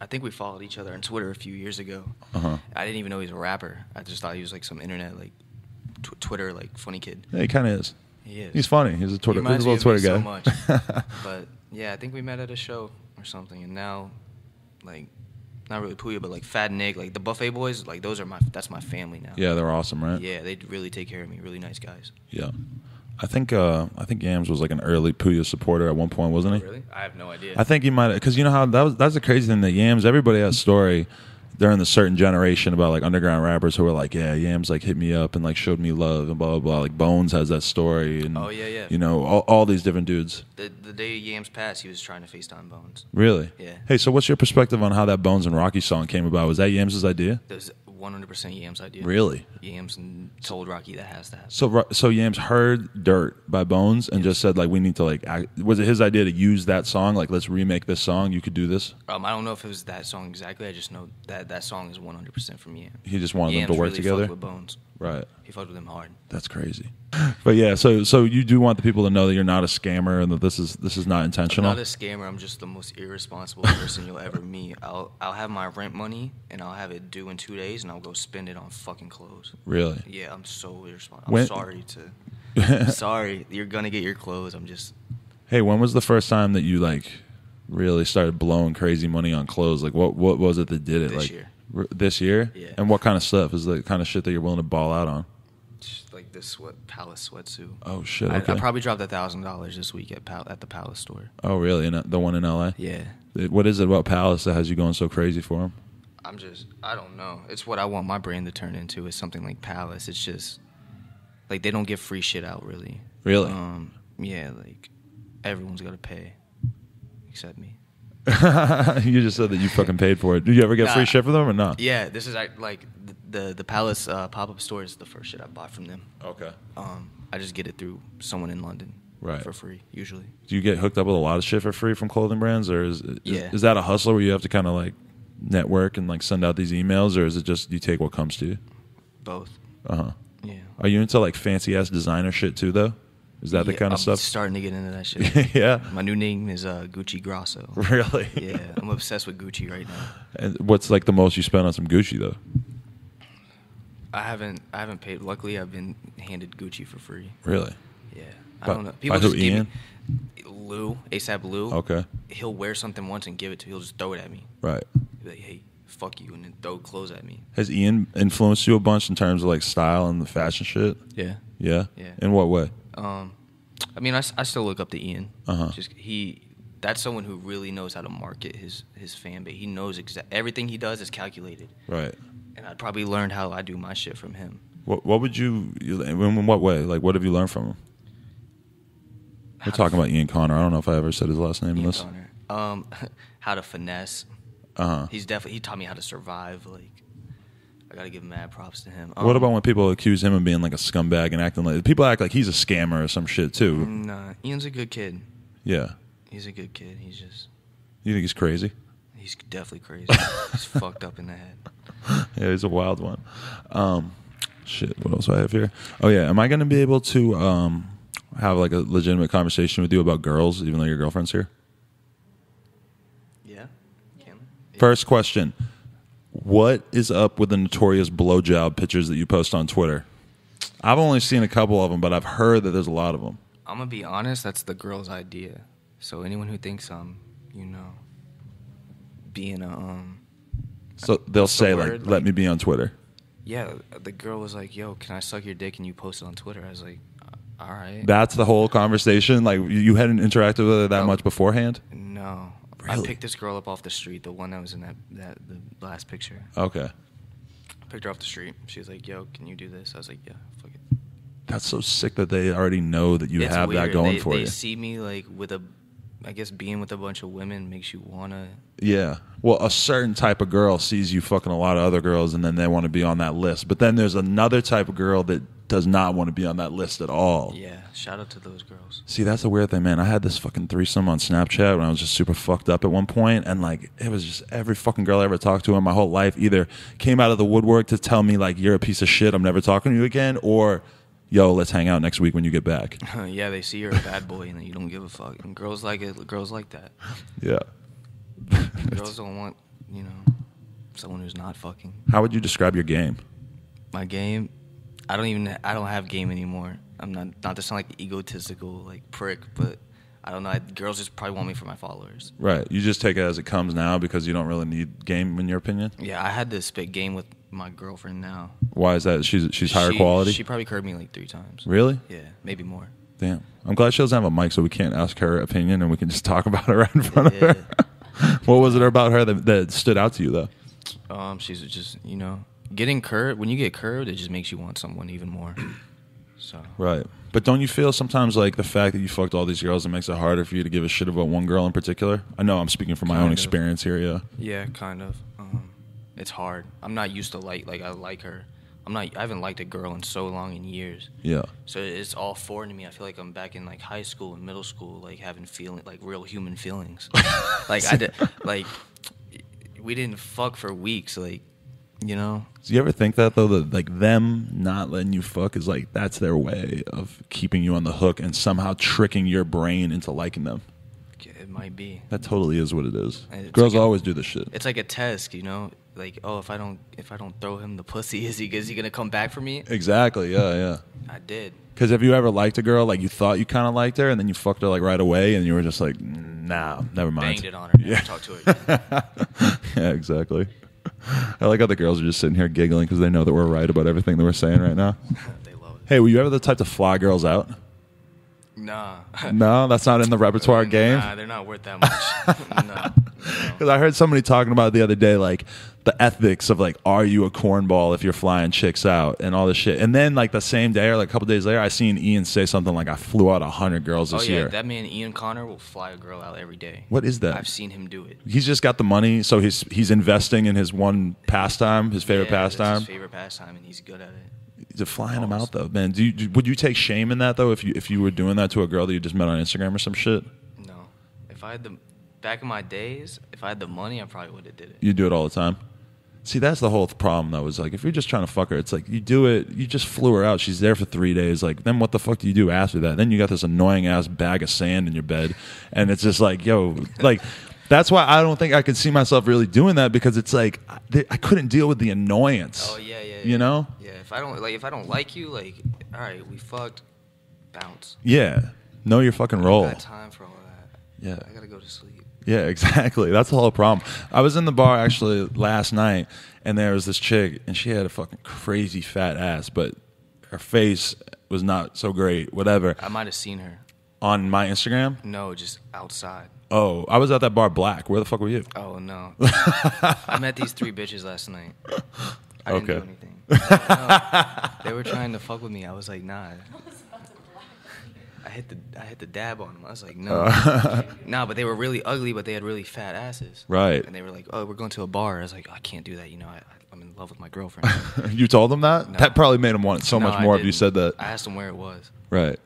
I think we followed each other on Twitter a few years ago. Uh-huh. I didn't even know he was a rapper. I just thought he was like some internet like Twitter like funny kid. Yeah, he kind of is. He is. He's funny. He's a Twitter. He He's reminds a me little of Twitter me guy. so much. But yeah, I think we met at a show or something, and now like not really Pouya, but like Fat Nick, like the Buffet Boys, like that's my family now. Yeah, they're awesome, right? Yeah, they really take care of me. Really nice guys. Yeah. I think Yams was like an early Pouya supporter at one point, wasn't he? Really? I have no idea. I think he might, because you know how that's the crazy thing that Yams. Everybody has a story during the certain generation about like underground rappers who were like, yeah, Yams like hit me up and like showed me love and blah blah blah. Like Bones has that story, and Oh, yeah. you know all these different dudes. The day Yams passed, he was trying to FaceTime Bones. Really? Yeah. Hey, so what's your perspective on how that Bones and Rocky song came about? Was that Yams' idea? That was 100% Yams' idea. Really? Yams told Rocky that has to happen. So Yams heard "Dirt" by Bones and just said like, we need to like. Was it his idea to use that song? Like, let's remake this song. You could do this. I don't know if it was that song exactly. I just know that song is 100% from Yams. He just wanted Yams them to work really together. fucked with Bones. Right. He fucked with him hard. That's crazy. But yeah, so you do want the people to know that you're not a scammer and that this is not intentional. I'm not a scammer. I'm just the most irresponsible person you'll ever meet. I'll have my rent money and I'll have it due in 2 days and I'll go spend it on fucking clothes. Really? Yeah, I'm so irresponsible. I'm sorry. You're gonna get your clothes. I'm just. Hey, when was the first time that you like really started blowing crazy money on clothes? Like what was it that did it? This like year. This year? Yeah. And what kind of stuff is the kind of shit that you're willing to ball out on? Just like this Palace sweatsuit. Oh shit! I Okay. probably dropped $1,000 this week at the Palace store. Oh really? The one in LA? Yeah. What is it about Palace that has you going so crazy for them? I don't know. It's what I want my brand to turn into, is something like Palace. It's just like they don't give free shit out really. Really? Yeah, like everyone's got to pay except me. You just said that you fucking paid for it. Did you ever get free shit from them or not? Yeah, this is like the Palace pop-up store is the first shit I bought from them. Okay. I just get it through someone in London. Right. For free, usually. Do you get hooked up with a lot of shit for free from clothing brands, or is Yeah. that a hustle where you have to kind of like network and like send out these emails, or is it just you take what comes to you? Both. Uh-huh. Yeah. Are you into like fancy ass designer shit too though? Is that the kind of I'm stuff? starting to get into that shit. Yeah. My new name is Gucci Grosso. Really? Yeah, I'm obsessed with Gucci right now. And what's like the most you spent on some Gucci though? I haven't paid. Luckily, I've been handed Gucci for free. Really? Yeah. I By- don't know. by who, give Ian? me Lou, ASAP Lou. Okay. He'll wear something once and give it to me. He'll just throw it at me. Right. He'll be like, hey, fuck you, and then throw clothes at me. Has Ian influenced you a bunch in terms of like style and the fashion shit? Yeah. Yeah? Yeah. In what way? I mean, I still look up to Ian. Uh-huh. That's someone who really knows how to market his fan base. He knows everything he does is calculated. Right. And I'd probably learn how I do my shit from him. What would in what way? Like, what have you learned from him? We're talking about Ian Connor. I don't know if I ever said his last name in this. Connor. How to finesse. He taught me how to survive. Like, I gotta give mad props to him. What about when people accuse him of being like a scumbag and acting like people act like he's a scammer or some shit too? Nah, Ian's a good kid. Yeah, he's a good kid. He's just. You think he's crazy? He's definitely crazy. He's fucked up in the head. Yeah, he's a wild one. Shit, what else do I have here? Oh yeah, am I gonna be able to have like a legitimate conversation with you about girls, even though your girlfriend's here? Yeah. First question. What is up with the notorious blowjob pictures that you post on Twitter? I've only seen a couple of them, but I've heard that there's a lot of them. I'm going to be honest, that's the girl's idea. So anyone who thinks I'm, being a... So they'll say, like, let me be on Twitter. Yeah, the girl was like, yo, can I suck your dick and you post it on Twitter? I was like, all right. That's the whole conversation? Like, you hadn't interacted with her that much beforehand? No. Really? I picked this girl up off the street, the one that was in the last picture. Okay. Picked her off the street. She was like, yo, can you do this? I was like, yeah, fuck it. That's so sick that they already know that you have weird. that going for you. They see me, like, I guess being with a bunch of women makes you want to... Yeah. Well, a certain type of girl sees you fucking a lot of other girls, and then they want to be on that list. But then there's another type of girl that does not want to be on that list at all. Yeah, shout out to those girls. See, that's the weird thing, man. I had this fucking threesome on Snapchat when I was just super fucked up at one point, and like it was just every fucking girl I ever talked to in my whole life either came out of the woodwork to tell me like, you're a piece of shit, I'm never talking to you again, or yo, let's hang out next week when you get back. Yeah, they see you're a bad boy and you don't give a fuck. And girls like it. Girls like that. Yeah. Girls don't want, someone who's not fucking. How would you describe your game? My game? I don't have game anymore. I'm not to sound like egotistical, like prick, but I don't know. Girls just probably want me for my followers. Right. You just take it as it comes now because you don't really need game in your opinion? Yeah, I had to spit game with my girlfriend now. Why is that? She's higher quality? She probably curved me like 3 times. Really? Yeah, maybe more. Damn. I'm glad she doesn't have a mic so we can't ask her opinion and we can just talk about it right in front of her. What was it about her that stood out to you, though? She's just, getting curved. When you get curved, it just makes you want someone even more. So. Right. But don't you feel sometimes like the fact that you fucked all these girls, it makes it harder for you to give a shit about one girl in particular? I know I'm speaking from my own experience here, yeah. Yeah, kind of. It's hard. I'm not used to like I like her. I haven't liked a girl in so long, in years. Yeah. So it's all foreign to me. I feel like I'm back in like high school and middle school, like having real human feelings. We didn't fuck for weeks, like, Do you ever think that though, that like them not letting you fuck is like that's their way of keeping you on the hook and somehow tricking your brain into liking them? It might be. That totally is what it is. Girls always do this shit. It's like a test, Like, oh, if I don't throw him the pussy, is he gonna come back for me? Exactly. Yeah. I did. Because have you ever liked a girl like you thought you kind of liked her and then you fucked her like right away and you were just like, nah, never mind. Banged it on her. Never talked to her again. Yeah, exactly. I like how the girls are just sitting here giggling because they know that we're right about everything that we're saying right now. They love it. Hey, were you ever the type to fly girls out? Nah. No, that's not in the repertoire game? Nah, they're not worth that much. No. Because I heard somebody talking about it the other day, like the ethics of like, are you a cornball if you're flying chicks out and all this shit. And then like the same day or like a couple days later, I seen Ian say something like, I flew out 100 girls this year. That man Ian Connor will fly a girl out every day. What is that? I've seen him do it. He's just got the money, so he's investing in his one pastime, his favorite pastime. That's his favorite pastime, and he's good at it. He's flying them out though, man. Would you take shame in that though if you were doing that to a girl that you just met on Instagram or some shit? No. If I had back in my days, if I had the money, I probably would have did it. You do it all the time. See, that's the whole problem though. Is like if you're just trying to fuck her, it's like you do it. You just flew her out. She's there for 3 days. Like then what the fuck do you do after that? Then you got this annoying ass bag of sand in your bed, and it's just like yo, like. That's why I don't think I could see myself really doing that because it's like I couldn't deal with the annoyance. Oh yeah. You know? Yeah. If I don't like you, like all right, we fucked, bounce. Yeah. Know your fucking role. I got time for all that. Yeah. I gotta go to sleep. Yeah, exactly. That's the whole problem. I was in the bar actually last night, and there was this chick, and she had a fucking crazy fat ass, but her face was not so great. Whatever. I might have seen her on my Instagram. No, just outside. Oh, I was at that bar Black. Where the fuck were you? Oh, no. I met these 3 bitches last night. I didn't do Okay. anything. No, they were trying to fuck with me. I was like, nah. I hit the dab on them. I was like, no. Nah, but they were really ugly, but they had really fat asses. Right. And they were like, oh, we're going to a bar. I was like, oh, I can't do that. You know, I'm in love with my girlfriend. You told them that? No. That probably made them want it so No, much I more if you didn't. said that. I asked them where it was. Right.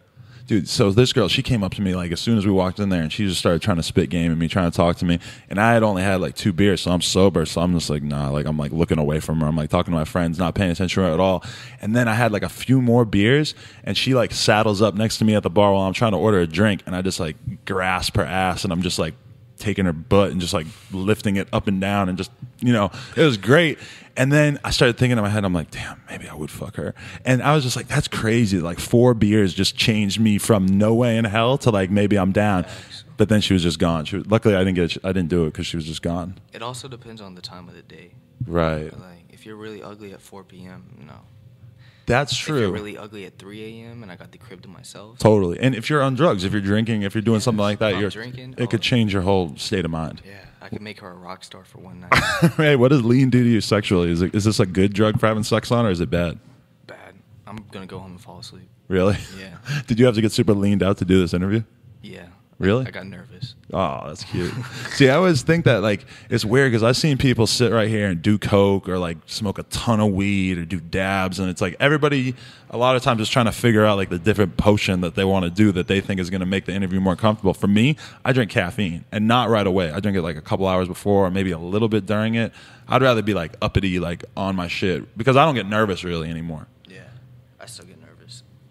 Dude, so this girl, she came up to me like as soon as we walked in there, and she just started trying to spit game at me, trying to talk to me. And I had only had like 2 beers, so I'm sober. So I'm just like, nah, like I'm like looking away from her. I'm like talking to my friends, not paying attention to her at all. And then I had like a few more beers, and she like saddles up next to me at the bar while I'm trying to order a drink. And I just like grasp her ass, and I'm just like taking her butt and just like lifting it up and down, and just, you know, it was great. And then I started thinking in my head, I'm like, damn, maybe I would fuck her. And I was just like, that's crazy. Like 4 beers just changed me from no way in hell to like maybe I'm down. But then she was just gone. Luckily, I didn't do it because she was just gone. It also depends on the time of the day. Right. Like, if you're really ugly at 4 p.m., no. That's If true. you're really ugly at 3 a.m. and I got the crib to myself. Totally. And if you're on drugs, if you're drinking, if you're doing something like that, If I'm drinking, it could change your whole state of mind. Yeah, I could make her a rock star for one night. Hey, what does lean do to you sexually? Is this a good drug for having sex on, or is it bad? Bad. I'm going to go home and fall asleep. Really? Yeah. Did you have to get super leaned out to do this interview? Yeah. Really? I got nervous. Oh, that's cute. See, I always think that like it's weird because I've seen people sit right here and do coke or like smoke a ton of weed or do dabs, and it's like everybody a lot of times is trying to figure out like the different potion that they want to do that they think is going to make the interview more comfortable. For me, I drink caffeine, and not right away. I drink it like a couple hours before or maybe a little bit during it. I'd rather be like uppity, like on my shit, because I don't get nervous really anymore. Yeah. I still get nervous.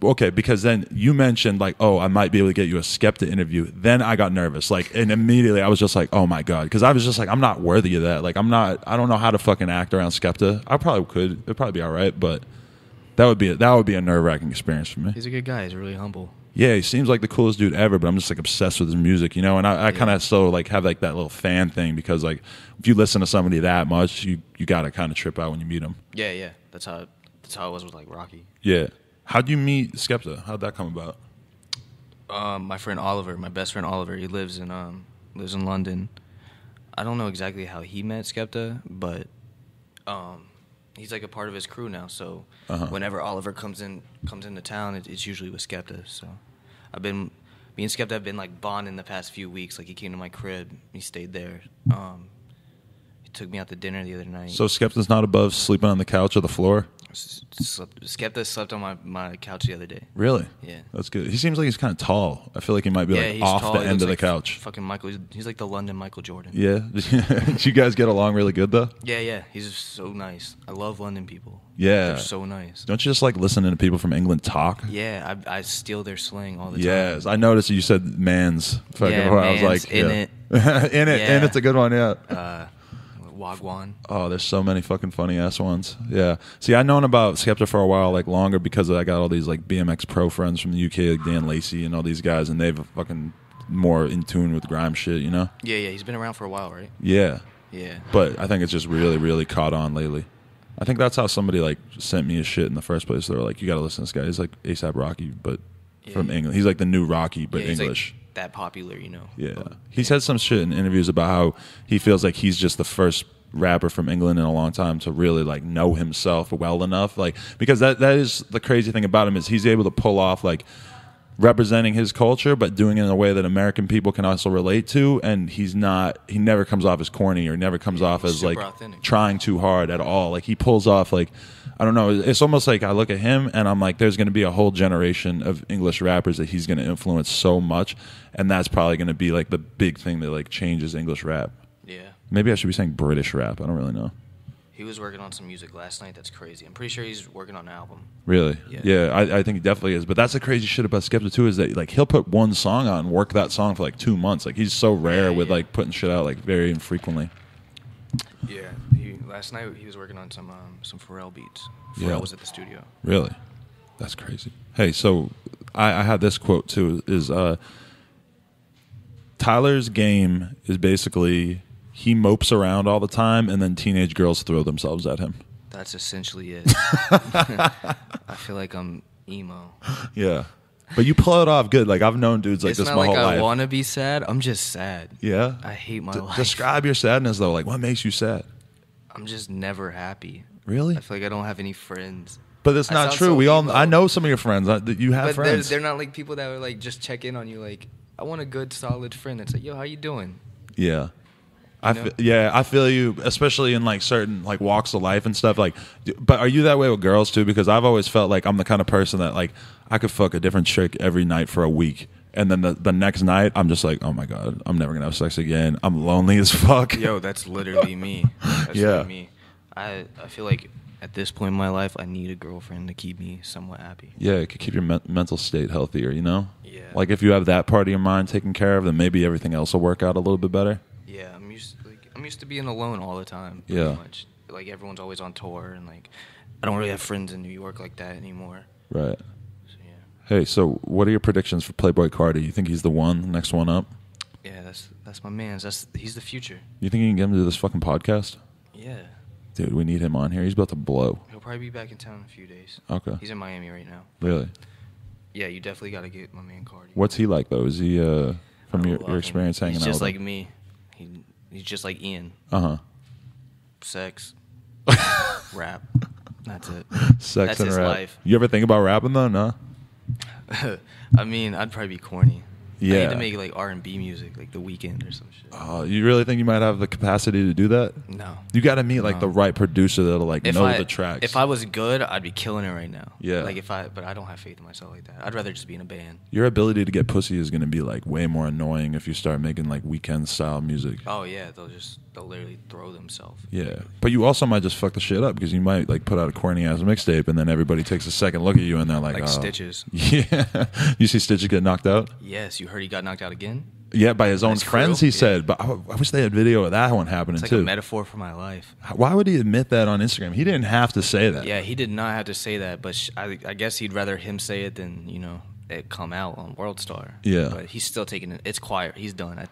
Okay, because then you mentioned like, oh, I might be able to get you a Skepta interview. Then I got nervous, like, and immediately I was just like, oh my god, because I was just like, I'm not worthy of that. Like, I don't know how to fucking act around Skepta. I probably could. It'd probably be all right, but that would be a nerve wracking experience for me. He's a good guy. He's really humble. Yeah, he seems like the coolest dude ever, but I'm just like obsessed with his music, you know. And I kind of so like have like that little fan thing because like if you listen to somebody that much, you got to kind of trip out when you meet him. Yeah, yeah. That's how it was with like Rocky. Yeah. How'd you meet Skepta? How'd that come about? My friend Oliver, my best friend Oliver, he lives in London. I don't know exactly how he met Skepta, but he's like a part of his crew now. So whenever Oliver comes into town, it's usually with Skepta. So me and Skepta have been like bonding the past few weeks. Like he came to my crib, he stayed there. He took me out to dinner the other night. So Skepta's not above sleeping on the couch or the floor? Skepta slept on my couch the other day. Really? Yeah. That's good. He seems like he's kind of tall. I feel like he might be like he's off tall. the He end looks of the like couch. Fucking Michael. He's like the London Michael Jordan. Yeah. Did you guys get along really good though? Yeah, yeah. He's so nice. I love London people. Yeah. They're so nice. Don't you just like listening to people from England talk? Yeah, I steal their slang all the time. Yes. I noticed you said man's. Fucking Yeah, I was man's, like, in yeah. it. In it. Yeah. And it's a good one, yeah. Wagwan. Oh, there's so many fucking funny ass ones. Yeah. See, I've known about Skepta for a while, like longer, because I got all these like BMX pro friends from the UK, like Dan Lacey and all these guys, and they've fucking more in tune with grime shit, you know? Yeah, yeah. He's been around for a while, right? Yeah. Yeah. But I think it's just really, really caught on lately. I think that's how somebody like sent me his shit in the first place. They were like, you got to listen to this guy. He's like ASAP Rocky, but from England. He's like the new Rocky, but Yeah, he's, English. like, that popular, you know. Yeah. But, He said some shit in interviews about how he feels like he's just the first rapper from England in a long time to really like know himself well enough, like, because that is the crazy thing about him is he's able to pull off like representing his culture but doing it in a way that American people can also relate to, and he never comes off as corny or never comes off as like authentic. trying too hard at all. Like he pulls off like, I don't know, it's almost like I look at him and I'm like, there's going to be a whole generation of English rappers that he's going to influence so much, and that's probably going to be like the big thing that like changes English rap. yeah. Maybe I should be saying British rap. I don't really know. He was working on some music last night. That's crazy. I'm pretty sure he's working on an album. Really? Yeah. I think he definitely is. But that's the crazy shit about Skepta too, is that like he'll put one song out and work that song for like 2 months. Like he's so rare with like putting shit out like very infrequently. Yeah. Last night he was working on some Pharrell beats. Yeah. Pharrell was at the studio. Really? That's crazy. Hey, so I had this quote too, is Tyler's game is basically he mopes around all the time and then teenage girls throw themselves at him. That's essentially it. I feel like I'm emo. Yeah. But you pull it off good. Like I've known dudes like It's this not my like whole I life. want to be sad. I'm just sad. Yeah? I hate my life. Describe your sadness though. Like what makes you sad? I'm just never happy. Really? I feel like I don't have any friends. But that's not true. I know some of your friends. You have friends. They're not like people that would like just check in on you. Like, I want a good, solid friend that's like, yo, how you doing? Yeah. I feel you, especially in like certain like walks of life and stuff. Like, but are you that way with girls too? Because I've always felt like I'm the kind of person that like I could fuck a different chick every night for a week, and then the next night I'm just like, oh my god, I'm never gonna have sex again. I'm lonely as fuck. Yo, that's literally me. That's literally me. I feel like at this point in my life, I need a girlfriend to keep me somewhat happy. Yeah, it could keep your mental state healthier. You know. Yeah. Like if you have that part of your mind taken care of, then maybe everything else will work out a little bit better. Yeah, I'm used to being alone all the time. Yeah. Much. Like everyone's always on tour, and like I don't really have friends in New York like that anymore. Right. So yeah. Hey, so what are your predictions for Playboi Carti? You think he's the next one up? Yeah, that's my man. He's the future. You think you can get him to do this fucking podcast? Yeah. Dude, we need him on here. He's about to blow. He'll probably be back in town in a few days. Okay. He's in Miami right now. Really? Yeah, you definitely got to get my man Carti. What's he like though? Is he from your experience hanging out? He's just with like him? me. He's just like Ian. Uh-huh. Sex. Rap. That's it. Sex That's and his rap. life. You ever think about rapping though? No. I mean, I'd probably be corny. Yeah. I need to make like R&B music, like The Weeknd or some shit. Oh, you really think you might have the capacity to do that? No. You got to meet like the right producer that'll like know the tracks. If I was good, I'd be killing it right now. Yeah. Like but I don't have faith in myself like that. I'd rather just be in a band. Your ability to get pussy is going to be like way more annoying if you start making like weekend style music. Oh yeah, they'll literally throw themselves. Yeah, but you also might just fuck the shit up because you might like put out a corny ass mixtape and then everybody takes a second look at you and they're like, Like oh. Stitches. Yeah, you see Stitches get knocked out. Yes, you heard he got knocked out again. Yeah, by his own That's friends, true. he said. But I wish they had video of that one happening It's like too. a metaphor for my life. Why would he admit that on Instagram? He didn't have to say that. Yeah, he did not have to say that, but I guess he'd rather him say it than it come out on World Star. Yeah. But he's still taking it. It's quiet. He's done.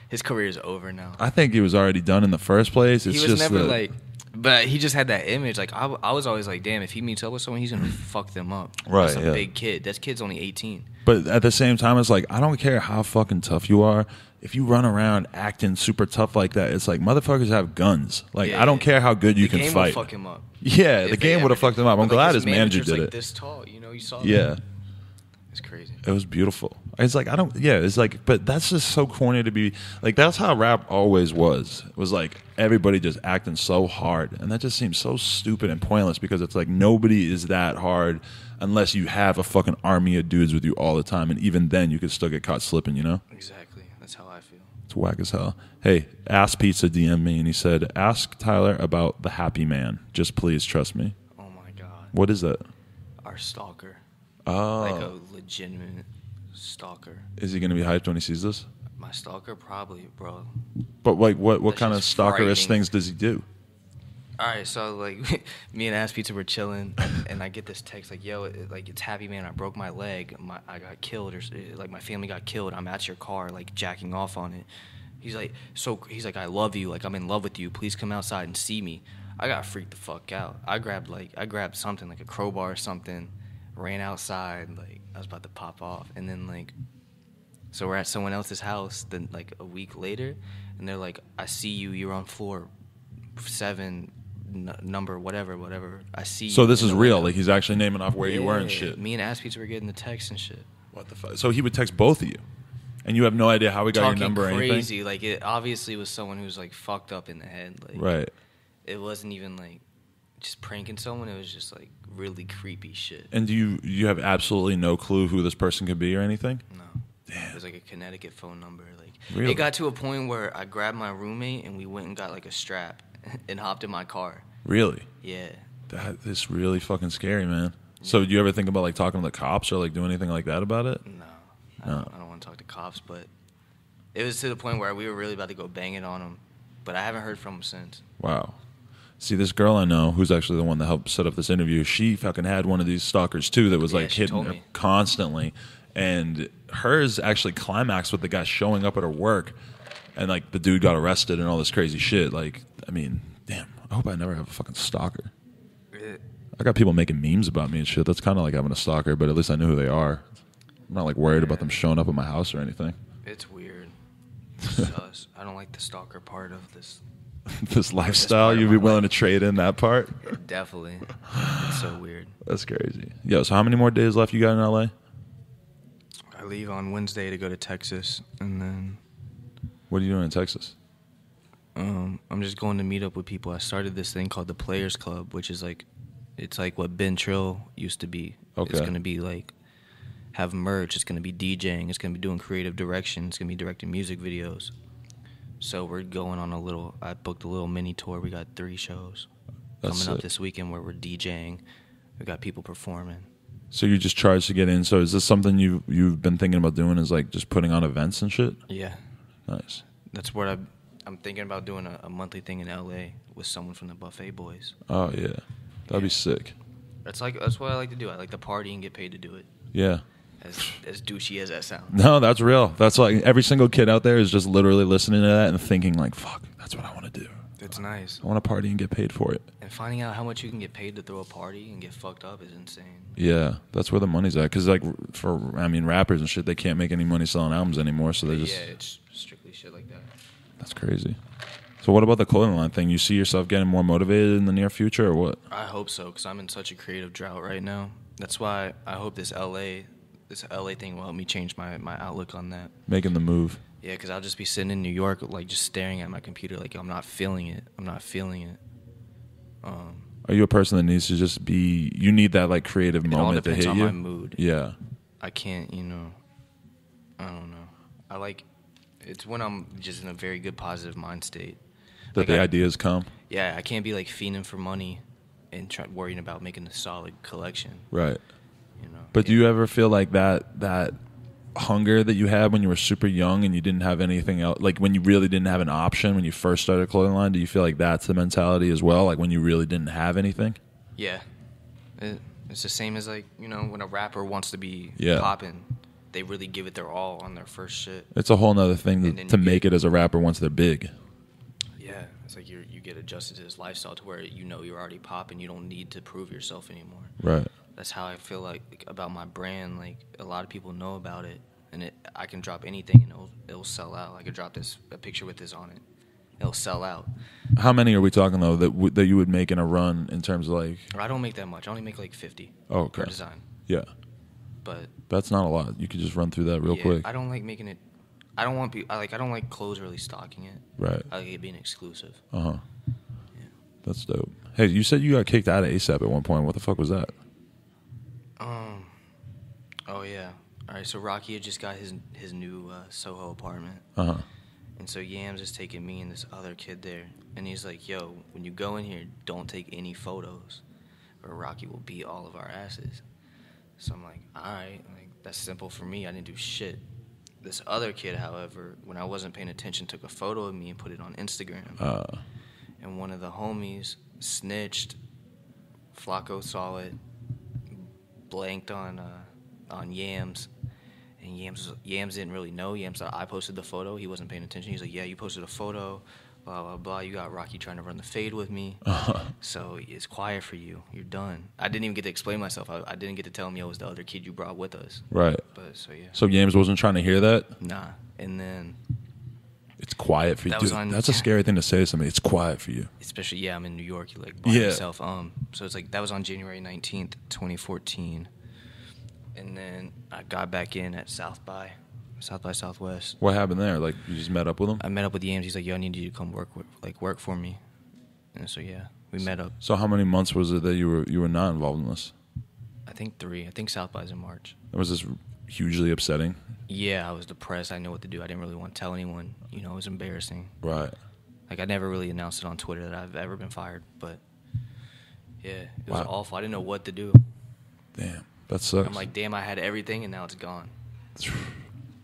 His career is over now. I think he was already done in the first place. It's He was just never like, but he just had that image. Like I was always like, damn, if he meets up with someone, he's gonna fuck them up. Right, That's a yeah. big kid. That kid's only 18. But at the same time, it's like I don't care how fucking tough you are. If you run around acting super tough like that, it's like motherfuckers have guns. Like Yeah, I don't care how good you can The game fight. would fuck him up. Yeah, If the they game would have ever fucked him up. I'm But, glad like, his manager manager's, did like, it. This tall, you saw. Yeah. That? It's crazy. It was beautiful. It's like it's like, but that's just so corny to be like. That's how rap always was. It was like everybody just acting so hard, and that just seems so stupid and pointless because it's like nobody is that hard unless you have a fucking army of dudes with you all the time, and even then you could still get caught slipping. You know? Exactly. That's how I feel. It's whack as hell. Hey, Ass Pizza DM'd me and he said, "Ask Tyler about the Happy Man. Just please trust me." Oh my god. What is that? Our stalker. Oh, Like a legitimate stalker. is he gonna be hyped when he sees this? My stalker, probably, bro. But like, what That's kind of just stalkerish frightening. things does he do? All right, so like me and Ass Pizza were chilling, and I get this text like, "Yo, it's Happy Man. I broke my leg. I got killed, or like my family got killed. I'm at your car, like jacking off on it." He's like, "I love you. Like I'm in love with you. Please come outside and see me." I got freaked the fuck out. I grabbed something like a crowbar or something, ran outside, like I was about to pop off, and then like, so we're at someone else's house. Then like a week later, and they're like, "I see you. You're on floor 7, number whatever. I see you." So this in is the real. window." Like he's actually naming off where you were and Yeah, shit. Me and Ass Pizza were getting the text and shit. What the fuck? So he would text both of you, and you have no idea how he got Talking your number or anything. crazy. Like it obviously was someone who was like fucked up in the head. Like, Right. It wasn't even like just pranking someone. It was just like really creepy shit. And you have absolutely no clue who this person could be or anything? No. Damn. It was like a Connecticut phone number. Like Really? It got to a point where I grabbed my roommate and we went and got like a strap and hopped in my car. Really? Yeah. That is really fucking scary, man. So do you ever think about like talking to the cops or like doing anything like that about it? No. No. I don't want to talk to cops, but it was to the point where we were really about to go bang it on him. But I haven't heard from him since. Wow. See, this girl I know, who's actually the one that helped set up this interview, she fucking had one of these stalkers too that was Yeah, like she hitting told her me. constantly. And hers actually climaxed with the guy showing up at her work and like the dude got arrested and all this crazy shit. Like, I mean, damn, I hope I never have a fucking stalker. I got people making memes about me and shit. That's kind of like having a stalker, but at least I knew who they are. I'm not like worried about them showing up at my house or anything. It's weird. It's sus. I don't like the stalker part of this this lifestyle, you'd be willing to trade in that part? Yeah, definitely. It's so weird. That's crazy. Yo, so how many more days left you got in LA? I leave on Wednesday to go to Texas, and then What are you doing in Texas? I'm just going to meet up with people. I started this thing called the Players Club, which is like, it's like what Ben Trill used to be. Okay. It's going to be like, have merch. It's going to be DJing. It's going to be doing creative direction. It's going to be directing music videos. So we're going on I booked a little mini tour. We got 3 shows coming up this weekend where we're DJing. We got people performing. So you just charged to get in. So is this something you've been thinking about doing, is like just putting on events and shit? Yeah. Nice. That's what I'm thinking about doing a monthly thing in LA with someone from the Buffet Boys. Oh, yeah. That'd be sick. That's what I like to do. I like to party and get paid to do it. Yeah. As douchey as that sounds. No, that's real. That's like every single kid out there is just literally listening to that and thinking like, fuck, that's what I want to do. It's nice. I want to party and get paid for it. And finding out how much you can get paid to throw a party and get fucked up is insane. Yeah, that's where the money's at. Because like rappers and shit, they can't make any money selling albums anymore, so they just... Yeah, it's strictly shit like that. That's crazy. So what about the clothing line thing? You see yourself getting more motivated in the near future, or what? I hope so, because I'm in such a creative drought right now. That's why I hope this LA thing will help me change my outlook on that. Making the move. Yeah, because I'll just be sitting in New York, like, just staring at my computer, like, I'm not feeling it. Are you a person that needs to just be... You need that, like, creative moment to hit you? It all depends on my mood. Yeah. I can't, I don't know. I like... It's when I'm just in a very good, positive mind state. That like the ideas come? Yeah, I can't be, like, fiending for money and worrying about making a solid collection. Right. But do you ever feel like that hunger that you had when you were super young and you didn't have anything else, like when you really didn't have an option when you first started a clothing line, do you feel like that's the mentality as well, like when you really didn't have anything? Yeah. It's the same as, like, when a rapper wants to be popping, they really give it their all on their first shit. It's a whole nother thing to make it as a rapper once they're big. Yeah, it's like you get adjusted to this lifestyle to where you're already popping, you don't need to prove yourself anymore. Right. That's how I feel like about my brand. Like, a lot of people know about it, and I can drop anything and it'll sell out. I could drop a picture with this on it, it'll sell out. How many are we talking though that you would make in a run in terms of like? I don't make that much. I only make like 50 per design. Yeah, but that's not a lot. You could just run through that real quick. I don't like making it. I don't like clothes really stocking it. Right. I like it being exclusive. Yeah. That's dope. Hey, you said you got kicked out of ASAP at one point. What the fuck was that? Oh yeah. All right. So Rocky had just got his new Soho apartment. And so Yams is taking me and this other kid there, and he's like, "Yo, when you go in here, don't take any photos, or Rocky will beat all of our asses." So I'm like, "All right, like that's simple for me. I didn't do shit." This other kid, however, when I wasn't paying attention, took a photo of me and put it on Instagram. And one of the homies snitched. Flacco saw it, blanked on Yams, and Yams didn't really know. Yams thought I posted the photo. He wasn't paying attention. He's like, "Yeah, you posted a photo, blah, blah, blah. You got Rocky trying to run the fade with me. So it's quiet for you. You're done." I didn't even get to explain myself. I didn't get to tell him, "Yo, it was the other kid you brought with us." Right. But so, yeah. So Yams wasn't trying to hear that? Nah. And then... It's quiet for you. Dude, that's a scary thing to say to somebody. It's quiet for you. Especially, I'm in New York. You like by yourself. So it's like, that was on January 19th, 2014. And then I got back in at South by Southwest. What happened there? Like, you just met up with him? I met up with Yams. He's like, "Yo, I need you to come work for me." And so we met up. So how many months was it that you were not involved in this? I think 3. I think South by's in March. Was this hugely upsetting? Yeah, I was depressed. I didn't know what to do. I didn't really want to tell anyone. It was embarrassing. Right. Like, I never really announced it on Twitter that I've ever been fired. But yeah, it was awful. I didn't know what to do. Damn, that sucks. I'm like, damn, I had everything and now it's gone.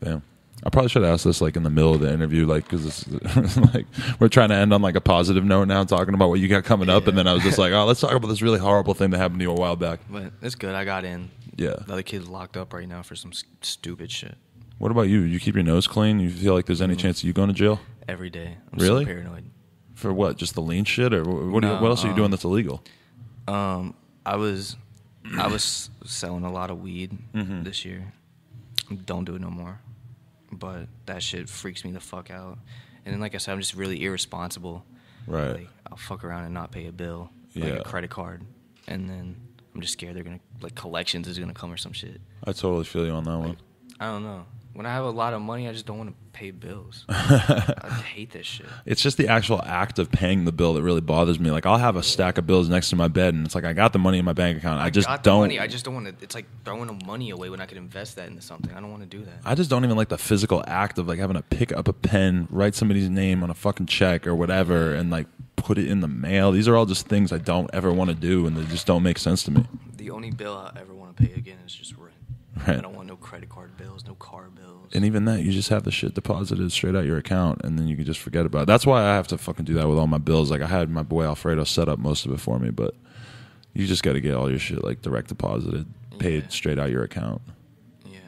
Damn. I probably should ask this like in the middle of the interview, like, because this is like we're trying to end on like a positive note now, talking about what you got coming up, and then I was just like, oh, let's talk about this really horrible thing that happened to you a while back. But it's good. I got in. Yeah. The other kid's locked up right now for some stupid shit. What about you? You keep your nose clean? You feel like there's any chance of you going to jail? Every day. I'm really? So paranoid. For what? Just the lean shit, or what else are you doing that's illegal? I was selling a lot of weed this year. Don't do it no more. But that shit freaks me the fuck out. And then, like I said, I'm just really irresponsible. Right. Like, I'll fuck around and not pay a bill, like Yeah. a credit card, and then I'm just scared they're gonna like collections is gonna come or some shit. I totally feel you on that one. I don't know. When I have a lot of money, I just don't want to pay bills. I hate this shit. It's just the actual act of paying the bill that really bothers me. Like, I'll have a stack of bills next to my bed, and it's like, I got the money in my bank account. I just got don't. the money. I just don't want to. It's like throwing the money away when I could invest that into something. I don't want to do that. I just don't even like the physical act of like having to pick up a pen, write somebody's name on a fucking check or whatever, and like put it in the mail. These are all just things I don't ever want to do, and they just don't make sense to me. The only bill I ever want to pay again is just rent. Right. I don't want no credit card bills, no car bills. And even that, you just have the shit deposited straight out your account, and then you can just forget about it. That's why I have to fucking do that with all my bills. Like, I had my boy Alfredo set up most of it for me, but you just got to get all your shit like direct deposited, paid straight out your account. Yeah,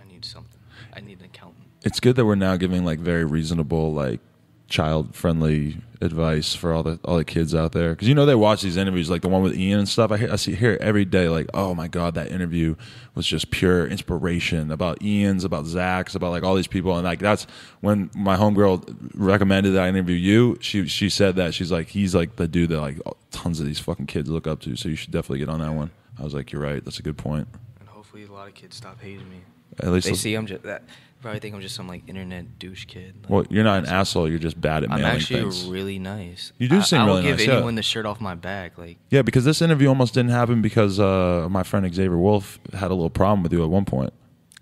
I need something. I need an accountant. It's good that we're now giving like very reasonable, like child-friendly advice for all the kids out there, because they watch these interviews, like the one with Ian and stuff. I hear it every day, like, oh my god, that interview was just pure inspiration about Ian's, about Zach's, about like all these people. And like that's when my homegirl recommended that I interview you. She said that she's like, he's like the dude that like tons of these fucking kids look up to, so you should definitely get on that one. I was like, you're right, that's a good point. And hopefully a lot of kids stop hating me. At least they see I'm just that. Probably think I'm just some like internet douche kid. Like, well, you're not an asshole. You're just bad at mailing things. I'm actually really nice. You do seem really nice. I will give anyone the shirt off my back. Like, yeah, because this interview almost didn't happen because my friend Xavier Wolf had a little problem with you at one point.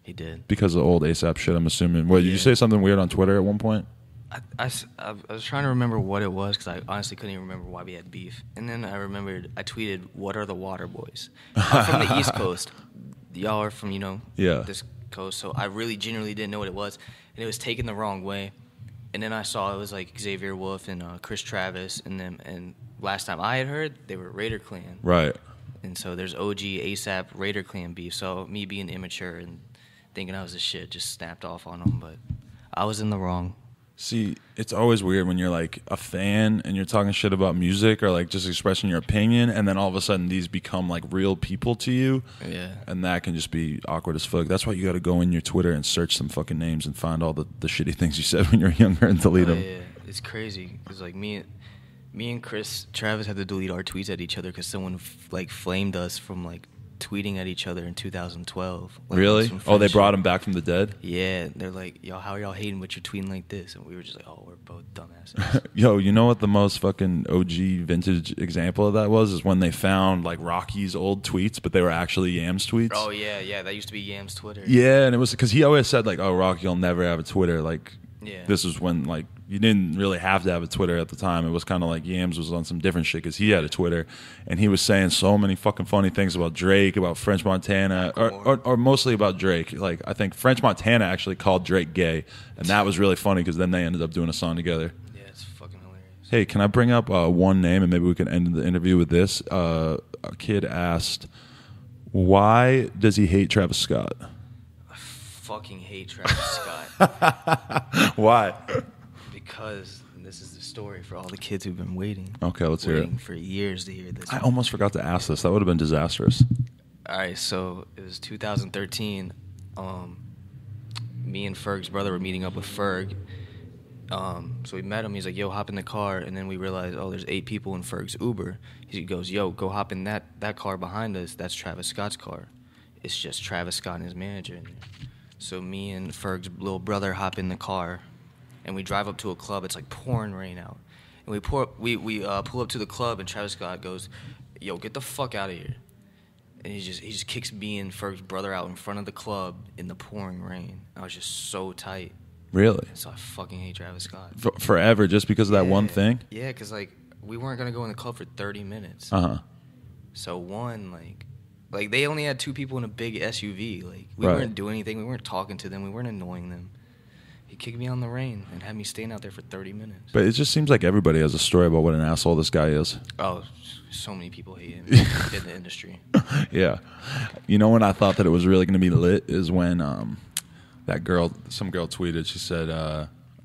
He did. Because of old ASAP shit, I'm assuming. What, did you say something weird on Twitter at one point? I was trying to remember what it was because I honestly couldn't even remember why we had beef. And then I remembered I tweeted, "What are the Water Boys?" I'm from the East Coast. Y'all are from this coast, so I really genuinely didn't know what it was, and it was taken the wrong way. And then I saw it was like Xavier Wolf and Chris Travis, and last time I had heard they were Raider Clan, right? And so there's OG ASAP Raider Clan beef. So me being immature and thinking I was a shit just snapped off on them, but I was in the wrong. See, it's always weird when you're like a fan and you're talking shit about music or like just expressing your opinion, and then all of a sudden these become like real people to you. Yeah. And that can just be awkward as fuck. That's why you got to go in your Twitter and search some fucking names and find all the shitty things you said when you were younger and delete them. Yeah, it's crazy because like me and Chris Travis had to delete our tweets at each other because someone like flamed us from like tweeting at each other in 2012. Like, really? Oh, they brought him back from the dead? Yeah, they're like, yo, how are y'all hating but you're tweeting like this? And we were just like, oh, we're both dumbasses. Yo, you know what the most fucking OG vintage example of that was? Is when they found like Rocky's old tweets, but they were actually Yams tweets. Oh, yeah, that used to be Yams Twitter. Yeah, and it was because he always said like, oh, Rocky, you'll never have a Twitter. Like, yeah. This is when like you didn't really have to have a Twitter at the time. It was kind of like Yams was on some different shit because he had a Twitter, and he was saying so many fucking funny things about Drake, about French Montana, or mostly about Drake. Like, I think French Montana actually called Drake gay, and that was really funny because then they ended up doing a song together. Yeah, it's fucking hilarious. Hey, can I bring up one name, and maybe we can end the interview with this? A kid asked, why does he hate Travis Scott? I fucking hate Travis Scott. Why? Because this is the story for all the kids who've been waiting. Okay, let's hear it. For years to hear this. I almost forgot to ask this. That would have been disastrous. All right, so it was 2013. Me and Ferg's brother were meeting up with Ferg. So we met him. He's like, yo, hop in the car. And then we realized, oh, there's 8 people in Ferg's Uber. He goes, yo, go hop in that car behind us. That's Travis Scott's car. It's just Travis Scott and his manager in there. So me and Ferg's little brother hop in the car, and we drive up to a club. It's like pouring rain out. And we pull up to the club, and Travis Scott goes, yo, get the fuck out of here. And he just kicks me and Ferg's brother out in front of the club in the pouring rain. I was just so tight. Really? So I fucking hate Travis Scott. Forever, just because of that one thing? Yeah, because, like, we weren't going to go in the club for 30 minutes. Uh-huh. So, one, like they only had 2 people in a big SUV. Like, we Right. weren't doing anything. We weren't talking to them. We weren't annoying them. He kicked me out in the rain and had me staying out there for 30 minutes. But it just seems like everybody has a story about what an asshole this guy is. Oh, so many people hate him in the industry. Yeah. You know when I thought that it was really going to be lit is when some girl tweeted. She said,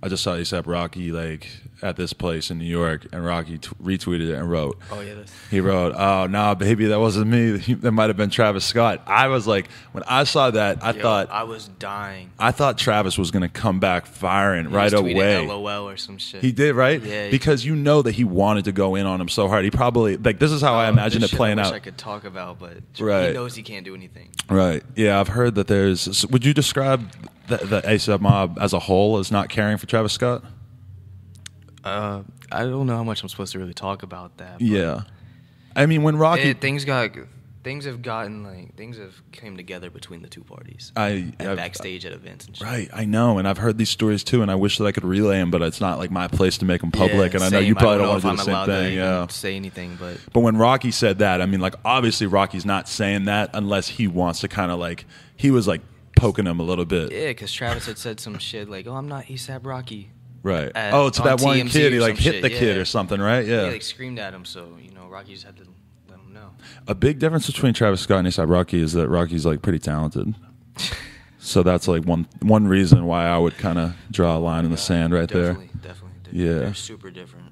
I just saw ASAP Rocky like at this place in New York, and Rocky retweeted it and wrote, Oh yeah, he wrote, "Oh nah, baby, that wasn't me. That might have been Travis Scott." I was like, when I saw that, I thought I was dying. I thought Travis was gonna come back firing He right just tweeted away. LOL or some shit. He did, right? Yeah. Because you know that he wanted to go in on him so hard. He probably like this is how I imagine it playing I wish out. I could talk about, but Right. he knows he can't do anything. Right. Yeah, I've heard that there's. Would you describe the ASAP mob as a whole as not caring for Travis Scott? I don't know how much I'm supposed to really talk about that. But Yeah. I mean, when Rocky, things have came together between the two parties. I've- Backstage at events and shit. right, I know, and I've heard these stories too, and I wish that I could relay them, but it's not like my place to make them public, and I know you probably don't want to do the same thing. Yeah. Say anything, But when Rocky said that, I mean, like obviously Rocky's not saying that unless he wants to kind of like he was like poking him a little bit. yeah, because Travis had said some shit like, "Oh, I'm not ASAP Rocky." Right. At- Oh, to on that one TMZ kid, he or like some hit shit, the kid yeah. or something, right? He Yeah. like screamed at him, so Rocky just had to let him know. A big difference between Travis Scott and A$AP Rocky is that Rocky's like pretty talented. So that's like one reason why I would kind of draw a line in the sand right Definitely. Yeah. They're super different.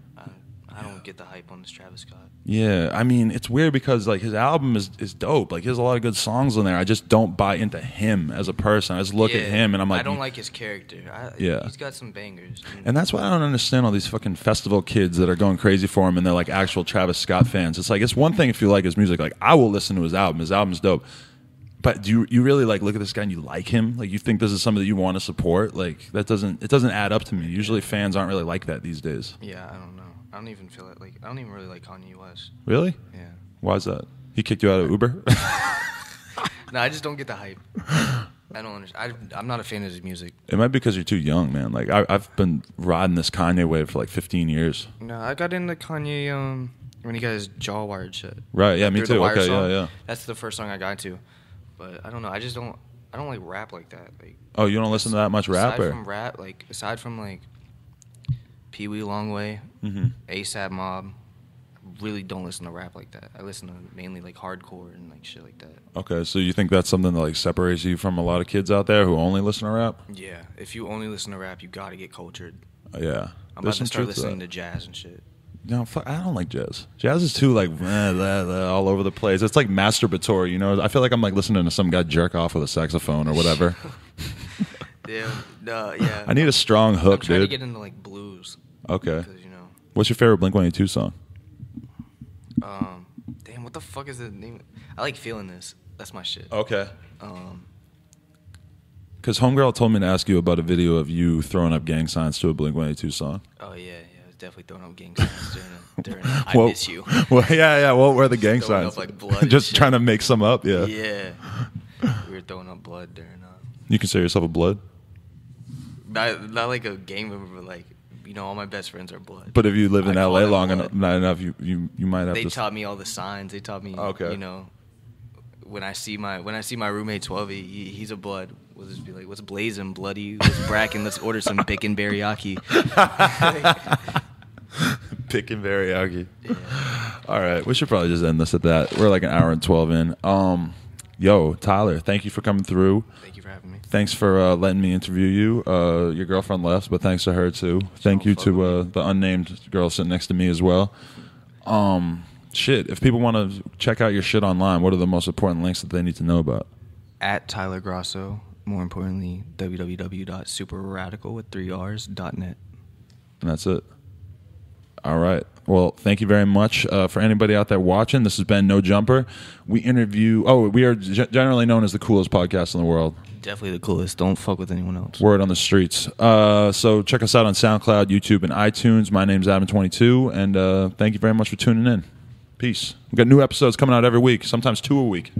I don't get the hype on this Travis Scott. Yeah, I mean, it's weird because like his album is dope. Like he has a lot of good songs on there. I just don't buy into him as a person. I just look at him and I'm like, I don't like his character. Yeah. He's got some bangers. and that's why I don't understand all these fucking festival kids that are going crazy for him and they're like actual Travis Scott fans. It's like it's one thing if you like his music. Like I will listen to his album. His album's dope. But do you really like look at this guy and you like him? Like you think this is somebody that you want to support? Like it doesn't add up to me. Usually fans aren't really like that these days. Yeah, I don't know. I don't even feel it. Like I don't even really like Kanye West. Really? Yeah. Why is that? He kicked you out of Uber? No, I just don't get the hype. I don't understand. I'm not a fan of his music. It might be because you're too young, man. Like I've been riding this Kanye wave for like 15 years. No, I got into Kanye when he got his jaw wired shit. Right? Yeah, me Through the too. Wire Okay, song. yeah. That's the first song I got into. But I don't know. I don't like rap like that. Like Oh, you don't listen to that much rap? Aside from rap, aside from Pee Wee Longway, ASAP Mob, I really don't listen to rap like that. I listen to mainly hardcore and shit like that. Okay, so you think that's something that like separates you from a lot of kids out there who only listen to rap? Yeah, if you only listen to rap, you gotta get cultured. Yeah. I'm about to start listening to jazz and shit. No, fuck, I don't like jazz. Jazz is too all over the place. It's like masturbatory, you know. I feel like I'm like listening to some guy jerk off with a saxophone or whatever. Yeah, yeah. I need a strong hook, I'm trying dude. to get into blues. Okay. Because, What's your favorite Blink-182 song? damn, what the fuck is the name? I like Feeling This. That's my shit. Okay. Because Homegirl told me to ask you about a video of you throwing up gang signs to a Blink-182 song. Oh yeah, I was definitely throwing up gang signs during I Well, Miss You. Well, yeah. What were the gang Throwing signs? up, blood and Just shit. trying to make some up, yeah. Yeah. We were throwing up blood during You consider yourself a blood? not like a gang member, but all my best friends are blood. But if you live in I call LA them long blood. enough, you might have They to. taught me all the signs. They taught me, Okay. when I see my roommate 12, he's a blood. We'll just be like, what's blazing, bloody? What's bracking? Let's order some bacon teriyaki. Picking teriyaki. Yeah. All right, we should probably just end this at that. We're like an hour and 12 in. Yo, Tyler, thank you for coming through. Thank you for having me. Thanks for letting me interview you. Your girlfriend left, but thanks to her too. Thank you to the unnamed girl sitting next to me as well. Shit, if people want to check out your shit online, what are the most important links that they need to know about? At Tyler Grosso. More importantly, www.superradical.net. And that's it. All right. Well, thank you very much. For anybody out there watching, this has been No Jumper. We are generally known as the coolest podcast in the world. Definitely the coolest. Don't fuck with anyone else. Word on the streets. So check us out on SoundCloud, YouTube, and iTunes. My name's Adam22, and thank you very much for tuning in. Peace. We've got new episodes coming out every week, sometimes 2 a week.